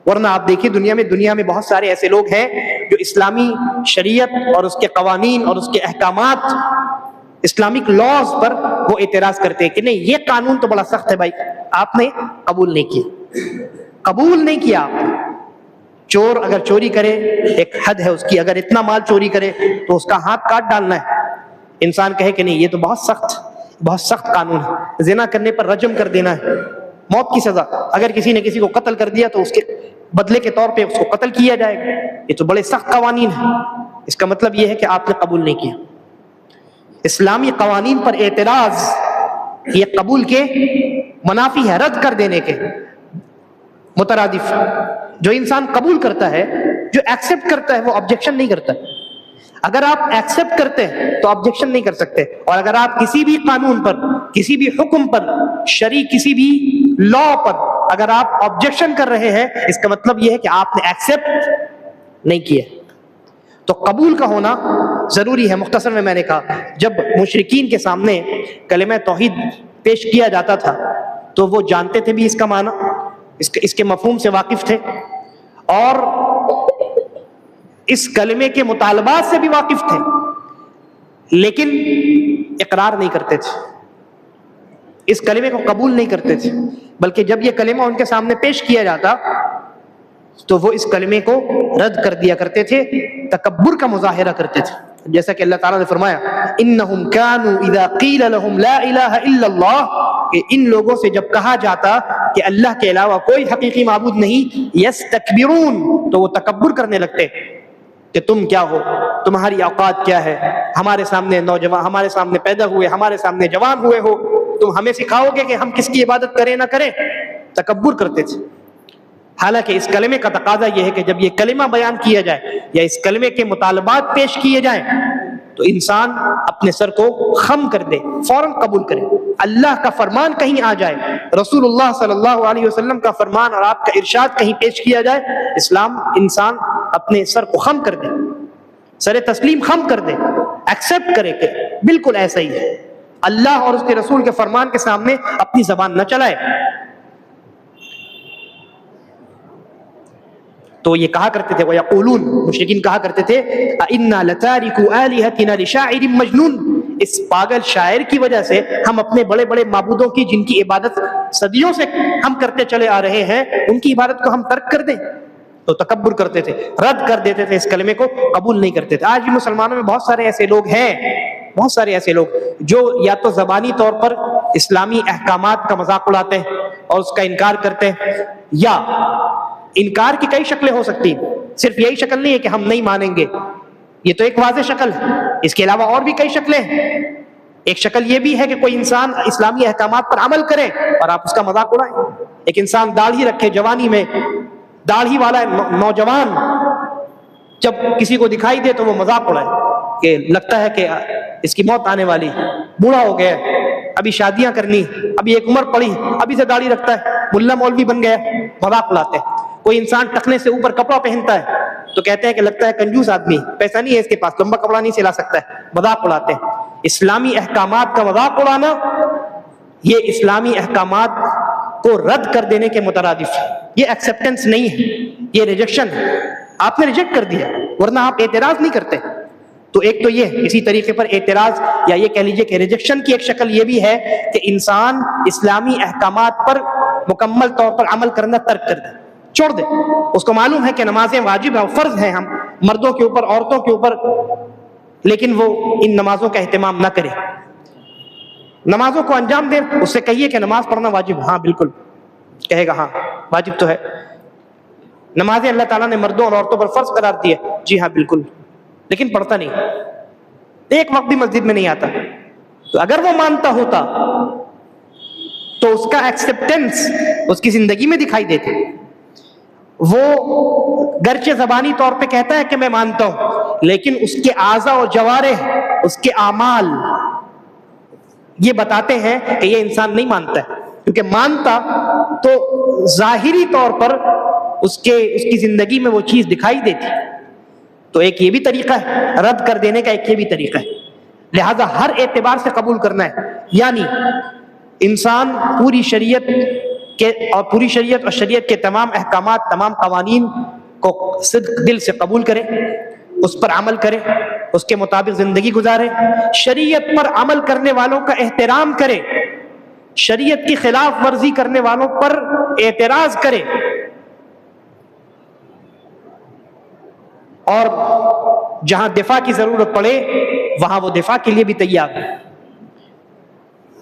ورنہ آپ دیکھیے دنیا میں بہت سارے ایسے لوگ ہیں جو اسلامی شریعت اور اس کے قوانین اور اس کے احکامات، اسلامک لاز پر وہ اعتراض کرتے ہیں کہ نہیں یہ قانون تو بڑا سخت ہے بھائی، آپ نے قبول نہیں کیا۔ چور اگر چوری کرے ایک حد ہے اس کی، اگر اتنا مال چوری کرے تو اس کا ہاتھ کاٹ ڈالنا ہے۔ انسان کہے کہ نہیں یہ تو بہت سخت قانون ہے، زنا کرنے پر رجم کر دینا ہے، موت کی سزا، اگر کسی نے کسی کو قتل کر دیا تو اس کے بدلے کے طور پہ اس کو قتل کیا جائے گا، یہ تو بڑے سخت قوانین ہیں۔ اس کا مطلب یہ ہے کہ آپ نے قبول نہیں کیا۔ اسلامی قوانین پر اعتراض یہ قبول کے منافی ہے، رد کر دینے کے مترادف۔ جو انسان قبول کرتا ہے، جو ایکسپٹ کرتا ہے، وہ آبجیکشن نہیں کرتا۔ اگر آپ ایکسپٹ کرتے ہیں تو آبجیکشن نہیں کر سکتے، اور اگر آپ کسی بھی قانون پر، کسی بھی حکم پر، شرعی کسی بھی لا پر اگر آپ آبجیکشن کر رہے ہیں، اس کا مطلب یہ ہے کہ آپ نے ایکسپٹ نہیں کیا۔ تو قبول کا ہونا ضروری ہے۔ مختصر میں نے کہا جب مشرکین کے سامنے کلمہ توحید پیش کیا جاتا تھا تو وہ جانتے تھے بھی اس کا معنی، اس کے مفہوم سے واقف تھے، اور اس کلمے کے مطالبات سے بھی واقف تھے، لیکن اقرار نہیں کرتے تھے، اس کلمے کو قبول نہیں کرتے تھے، بلکہ جب یہ کلمہ ان کے سامنے پیش کیا جاتا تو وہ اس کلمے کو رد کر دیا کرتے تھے، تکبر کا مظاہرہ کرتے تھے۔ جیسا کہ اللہ تعالیٰ نے فرمایا انہم کانوا اذا قیل لهم لا الہ الا اللہ، کہ ان لوگوں سے جب کہا جاتا کہ اللہ کے علاوہ کوئی حقیقی معبود نہیں، یستکبرون، تو وہ تکبر کرنے لگتے کہ تم کیا ہو، تمہاری اوقات کیا ہے، ہمارے سامنے نوجوان، ہمارے سامنے پیدا ہوئے، ہمارے سامنے جوان ہوئے ہو، تم ہمیں سکھاؤ گے کہ ہم کس کی عبادت کریں نہ کریں۔ تکبر کرتے تھے۔ حالانکہ اس کلمے کا تقاضا یہ ہے کہ جب یہ کلمہ بیان کیا جائے یا اس کلمے کے مطالبات پیش کیے جائیں تو انسان اپنے سر کو خم کر دے، فوراً قبول کرے۔ اللہ کا فرمان کہیں آ جائے، رسول اللہ صلی اللہ علیہ وسلم کا فرمان اور آپ کا ارشاد کہیں پیش کیا جائے، انسان اپنے سر کو خم کر دے، سر تسلیم خم کر دے، ایکسیپٹ کرے کہ بالکل ایسا ہی ہے، اللہ اور اس کے رسول کے فرمان کے سامنے اپنی زبان نہ چلائے۔ تو یہ کہا کرتے تھے، وَيَقُولُونَ، مشرکین کہا کرتے تھے، أَإِنَّا لَتَارِكُو آلِهَتِنَا لِشَاعِرٍ مَجْنُونٍ، اس پاگل شاعر کی وجہ سے ہم اپنے بڑے بڑے معبودوں کی، جن کی عبادت صدیوں سے ہم کرتے چلے آ رہے ہیں، ان کی عبادت کو ہم ترک کر دیں؟ تو تکبر کرتے تھے، رد کر دیتے تھے، اس کلمے کو قبول نہیں کرتے تھے۔ آج بھی مسلمانوں میں بہت سارے ایسے لوگ ہیں، بہت سارے ایسے لوگ جو یا تو زبانی طور پر اسلامی احکامات کا مذاق اڑاتے ہیں اور اس کا انکار کرتے ہیں، یا انکار کی کئی شکلیں ہو سکتی ہیں، صرف یہی شکل نہیں ہے کہ ہم نہیں مانیں گے، یہ تو ایک واضح شکل ہے، اس کے علاوہ اور بھی کئی شکلیں ہیں۔ ایک شکل یہ بھی ہے کہ کوئی انسان اسلامی احکامات پر عمل کرے اور آپ اس کا مذاق اڑائیں۔ ایک انسان داڑھی رکھے جوانی میں، داڑھی والا نوجوان جب کسی کو دکھائی دے تو وہ مذاق اڑائے کہ لگتا ہے کہ اس کی موت آنے والی، بوڑھا ہو گیا، ابھی شادیاں کرنی، ابھی ایک عمر پڑی، ابھی سے داڑھی رکھتا ہے، ملا مولوی بن گیا، مذاق اڑاتے ہیں۔ کوئی انسان ٹخنے سے اوپر کپڑا پہنتا ہے تو کہتے ہیں کہ لگتا ہے کنجوس آدمی، پیسہ نہیں ہے اس کے پاس، لمبا کپڑا نہیں سلا سکتا ہے، مذاق اڑاتے ہیں۔ اسلامی احکامات کا مذاق اڑانا یہ اسلامی احکامات کو رد کر دینے کے مترادف ہے، یہ ایکسیپٹنس نہیں ہے، یہ ریجیکشن ہے، آپ نے ریجیکٹ کر دیا، ورنہ آپ اعتراض نہیں کرتے۔ تو ایک تو یہ اسی طریقے پر اعتراض یا یہ کہہ لیجئے کہ ریجیکشن کی ایک شکل یہ بھی ہے کہ انسان اسلامی احکامات پر مکمل طور پر عمل کرنا ترک کر دے، چھوڑ دے۔ اس کو معلوم ہے کہ نمازیں واجب ہیں، فرض ہیں ہم مردوں کے اوپر، عورتوں کے اوپر، لیکن وہ ان نمازوں کا اہتمام نہ کرے، نمازوں کو انجام دے۔ اس سے کہیے کہ نماز پڑھنا واجب، ہاں بالکل، کہے گا ہاں واجب تو ہے، نمازیں اللہ تعالیٰ نے مردوں اور عورتوں پر فرض قرار دی ہے، جی ہاں بالکل، لیکن پڑھتا نہیں، ایک وقت بھی مسجد میں نہیں آتا۔ تو اگر وہ مانتا ہوتا تو اس کا ایکسیپٹنس اس کی زندگی میں دکھائی دیتے۔ وہ گرچہ زبانی طور پہ کہتا ہے کہ میں مانتا ہوں، لیکن اس کے اعضاء و جوارح، اس کے اعمال یہ بتاتے ہیں کہ یہ انسان نہیں مانتا ہے، کیونکہ مانتا تو ظاہری طور پر اس کی زندگی میں وہ چیز دکھائی دیتی۔ تو ایک یہ بھی طریقہ ہے رد کر دینے کا، ایک یہ بھی طریقہ ہے، لہذا ہر اعتبار سے قبول کرنا ہے، یعنی انسان پوری شریعت اور شریعت کے تمام احکامات، تمام قوانین کو صدق دل سے قبول کرے، اس پر عمل کرے، اس کے مطابق زندگی گزارے، شریعت پر عمل کرنے والوں کا احترام کرے، شریعت کی خلاف ورزی کرنے والوں پر اعتراض کرے، اور جہاں دفاع کی ضرورت پڑے وہاں وہ دفاع کے لیے بھی تیار ہے۔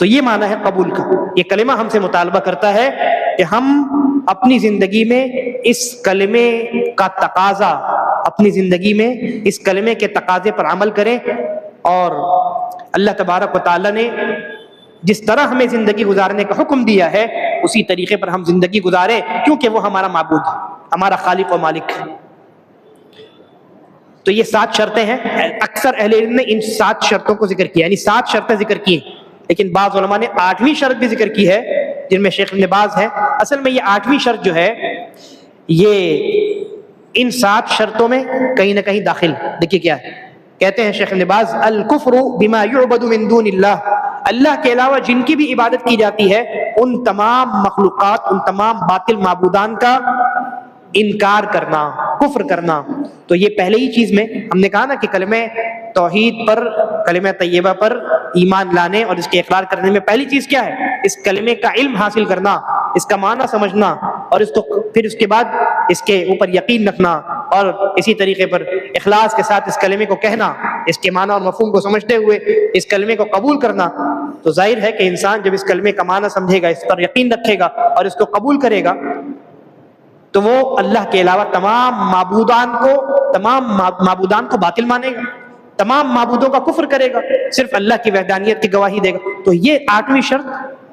تو یہ معنی ہے قبول کا۔ یہ کلمہ ہم سے مطالبہ کرتا ہے کہ ہم اپنی زندگی میں اس کلمے کا تقاضا، اپنی زندگی میں اس کلمے کے تقاضے پر عمل کریں، اور اللہ تبارک و تعالی نے جس طرح ہمیں زندگی گزارنے کا حکم دیا ہے اسی طریقے پر ہم زندگی گزاریں، کیونکہ وہ ہمارا معبود ہے، ہمارا خالق و مالک ہے۔ تو یہ 7 شرطیں ہیں، اکثر اہل علم نے ان 7 شرطوں کو ذکر کیا، یعنی 7 شرطیں ذکر کی، لیکن بعض علماء نے 8ویں شرط بھی ذکر کی ہے، جن میں شیخ ابن باز ہے۔ اصل میں یہ 8ویں شرط جو ہے یہ ان 7 شرطوں میں کہیں نہ کہیں داخل، دیکھیے کیا ہے، کہتے ہیں شیخ ابن باز، الکفر بما یعبد من دون اللہ، اللہ کے علاوہ جن کی بھی عبادت کی جاتی ہے ان تمام مخلوقات، ان تمام باطل معبودان کا انکار کرنا، کفر کرنا۔ تو یہ پہلے ہی چیز میں ہم نے کہا نا کہ کلمہ توحید پر، کلمہ طیبہ پر ایمان لانے اور اس کے اقرار کرنے میں پہلی چیز کیا ہے؟ اس کلمے کا علم حاصل کرنا، اس کا معنی سمجھنا، اور اس کو پھر اس کے بعد اس کے اوپر یقین رکھنا، اور اسی طریقے پر اخلاص کے ساتھ اس کلمے کو کہنا، اس کے معنی اور مفہوم کو سمجھتے ہوئے اس کلمے کو قبول کرنا۔ تو ظاہر ہے کہ انسان جب اس کلمے کا معنی سمجھے گا، اس پر یقین رکھے گا اور اس کو قبول کرے گا، تو وہ اللہ کے علاوہ تمام معبودان کو باطل مانے گا، تمام معبودوں کا کفر کرے گا، صرف اللہ کی وحدانیت کی گواہی دے گا۔ تو یہ 8ویں شرط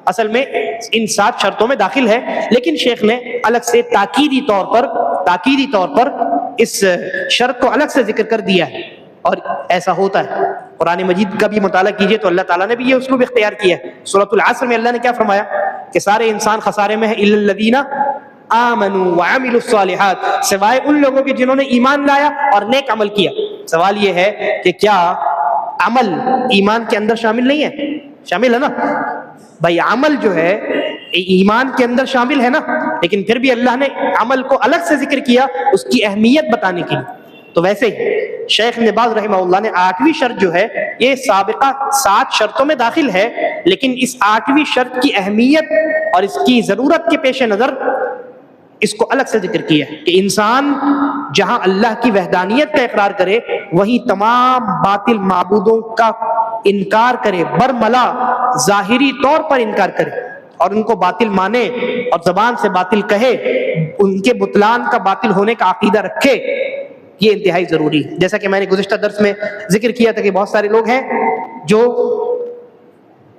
اصل میں ان 7 شرطوں میں داخل ہے، لیکن شیخ نے الگ سے تاکیدی طور پر اس شرط کو الگ سے ذکر کر دیا ہے، اور ایسا ہوتا ہے۔ قرآن مجید کا بھی مطالعہ کیجئے تو اللہ تعالیٰ نے بھی یہ اسلوب اختیار کیا ہے۔ سورۃ العصر میں اللہ نے کیا فرمایا کہ سارے انسان خسارے میں ہیں، الا الذین آمنوا وعملوا الصالحات، سوائے ان لوگوں کے جنہوں نے ایمان لایا اور نیک عمل کیا۔ سوال یہ ہے کہ کیا عمل ایمان کے اندر شامل نہیں ہے؟ شامل ہے نا بھائی، عمل جو ہے ایمان کے اندر شامل ہے نا، لیکن پھر بھی اللہ نے عمل کو الگ سے ذکر کیا اس کی اہمیت بتانے کے لیے۔ تو ویسے ہی شیخ ابن باز رحمہ اللہ نے 8ویں شرط جو ہے یہ سابقہ 7 شرطوں میں داخل ہے، لیکن اس 8ویں شرط کی اہمیت اور اس کی ضرورت کے پیش نظر اس کو الگ سے ذکر کیا ہے کہ انسان جہاں اللہ کی وحدانیت کا اقرار کرے وہیں تمام باطل معبودوں کا انکار کرے، برملا ظاہری طور پر انکار کرے اور ان کو باطل مانے اور زبان سے باطل کہے، ان کے بطلان کا باطل ہونے کا عقیدہ رکھے، یہ انتہائی ضروری ہے۔ جیسا کہ میں نے گزشتہ درس میں ذکر کیا تھا کہ بہت سارے لوگ ہیں جو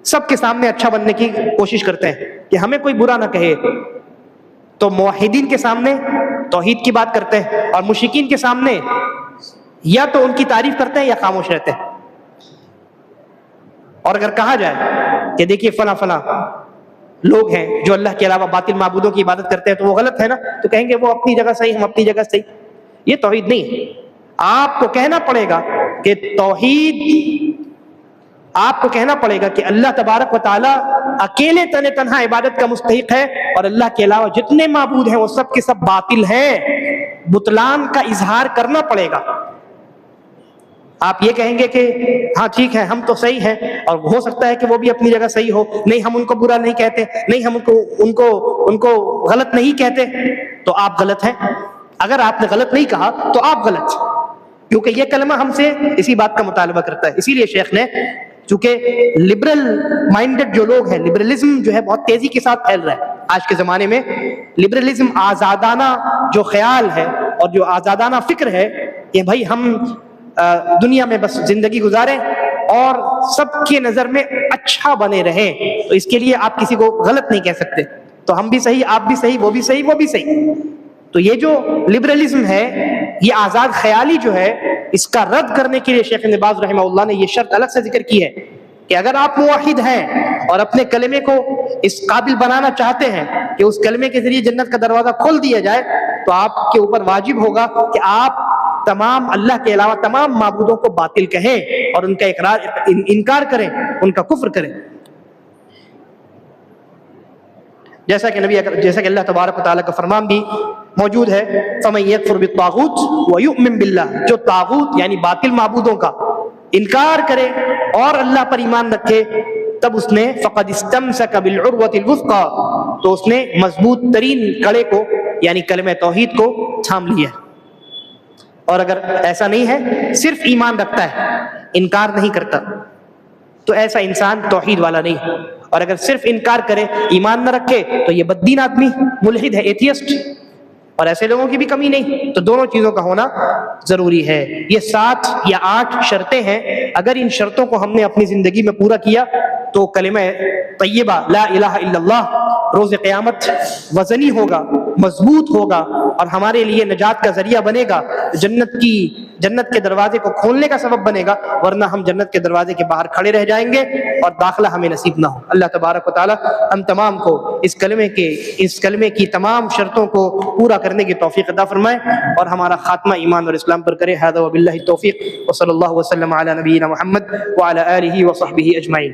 سب کے سامنے اچھا بننے کی کوشش کرتے ہیں کہ ہمیں کوئی برا نہ کہے، تو موحدین کے سامنے توحید کی بات کرتے ہیں اور مشرکین کے سامنے یا تو ان کی تعریف کرتے ہیں یا خاموش رہتے ہیں۔ اور اگر کہا جائے کہ دیکھیے فلاں فلاں لوگ ہیں جو اللہ کے علاوہ باطل معبودوں کی عبادت کرتے ہیں تو وہ غلط ہے نا، تو کہیں گے وہ اپنی جگہ صحیح، ہم اپنی جگہ صحیح۔ یہ توحید نہیں ہے۔ آپ کو کہنا پڑے گا کہ توحید، آپ کو کہنا پڑے گا کہ اللہ تبارک و تعالی اکیلے تنہا عبادت کا مستحق ہے اور اللہ کے علاوہ جتنے معبود ہیں وہ سب کے سب باطل ہیں۔ بطلان کا اظہار کرنا پڑے گا۔ آپ یہ کہیں گے کہ ہاں ٹھیک ہے ہم تو صحیح ہیں، اور ہو سکتا ہے کہ وہ بھی اپنی جگہ صحیح ہو، نہیں ہم ان کو برا نہیں کہتے، نہیں ہم ان کو غلط نہیں کہتے، تو آپ غلط ہیں۔ اگر آپ نے غلط نہیں کہا تو آپ غلط، کیونکہ یہ کلمہ ہم سے اسی بات کا مطالبہ کرتا ہے۔ اسی لیے شیخ نے، چونکہ لبرل مائنڈڈ جو لوگ ہیں، لبرلزم جو ہے بہت تیزی کے ساتھ پھیل رہا ہے آج کے زمانے میں، لبرلزم آزادانہ جو خیال ہے اور جو آزادانہ فکر ہے کہ بھائی ہم دنیا میں بس زندگی گزاریں اور سب کی نظر میں اچھا بنے رہیں، تو اس کے لیے آپ کسی کو غلط نہیں کہہ سکتے، تو ہم بھی صحیح، آپ بھی صحیح، وہ بھی صحیح، وہ بھی صحیح۔ تو یہ جو لبرلزم ہے، یہ آزاد خیالی جو ہے، اس کا رد کرنے کے لیے شیخ ابن باز رحمہ اللہ نے یہ شرط الگ سے ذکر کی ہے کہ اگر آپ موحد ہیں اور اپنے کلمے کو اس قابل بنانا چاہتے ہیں کہ اس کلمے کے ذریعے جنت کا دروازہ کھول دیا جائے، تو آپ کے اوپر واجب ہوگا کہ آپ تمام اللہ کے علاوہ تمام معبودوں کو باطل کہیں اور ان کا انکار کریں، ان کا کفر کریں۔ جیسا کہ اللہ تبارک و تعالیٰ کا فرمان بھی موجود ہے، فَمَن يَكْفُرْ بِالطَّاغُوتِ وَيُؤْمِن بِاللَّهِ، جو طاغوت یعنی باطل معبودوں کا انکار کرے اور اللہ پر ایمان رکھے، تب اس نے فَقَدْ اسْتَمْسَكَ بِالْعُرْوَةِ الْوُثْقَىٰ، تو اس نے مضبوط ترین کڑے کو یعنی کلمہ توحید کو تھام لیا۔ اور اگر ایسا نہیں ہے، صرف ایمان رکھتا ہے، انکار نہیں کرتا، تو ایسا انسان توحید والا نہیں۔ اور اگر صرف انکار کرے، ایمان نہ رکھے، تو یہ بددین آدمی، ملحد ہے، ایتھیسٹ، اور ایسے لوگوں کی بھی کمی نہیں۔ تو دونوں چیزوں کا ہونا ضروری ہے۔ یہ 7 یا 8 شرطیں ہیں، اگر ان شرطوں کو ہم نے اپنی زندگی میں پورا کیا تو کلمہ طیبہ لا الہ الا اللہ روز قیامت وزنی ہوگا، مضبوط ہوگا اور ہمارے لیے نجات کا ذریعہ بنے گا، جنت کے دروازے کو کھولنے کا سبب بنے گا، ورنہ ہم جنت کے دروازے کے باہر کھڑے رہ جائیں گے اور داخلہ ہمیں نصیب نہ ہو۔ اللہ تبارک و تعالی ہم تمام کو اس کلمے کی تمام شرطوں کو پورا کرنے کی توفیق عطا فرمائے اور ہمارا خاتمہ ایمان اور اسلام پر کرے۔ ھذا وباللہ التوفیق وصلی اللہ وسلم علی نبینا محمد وعلی آلہ وصحبہ اجمعین۔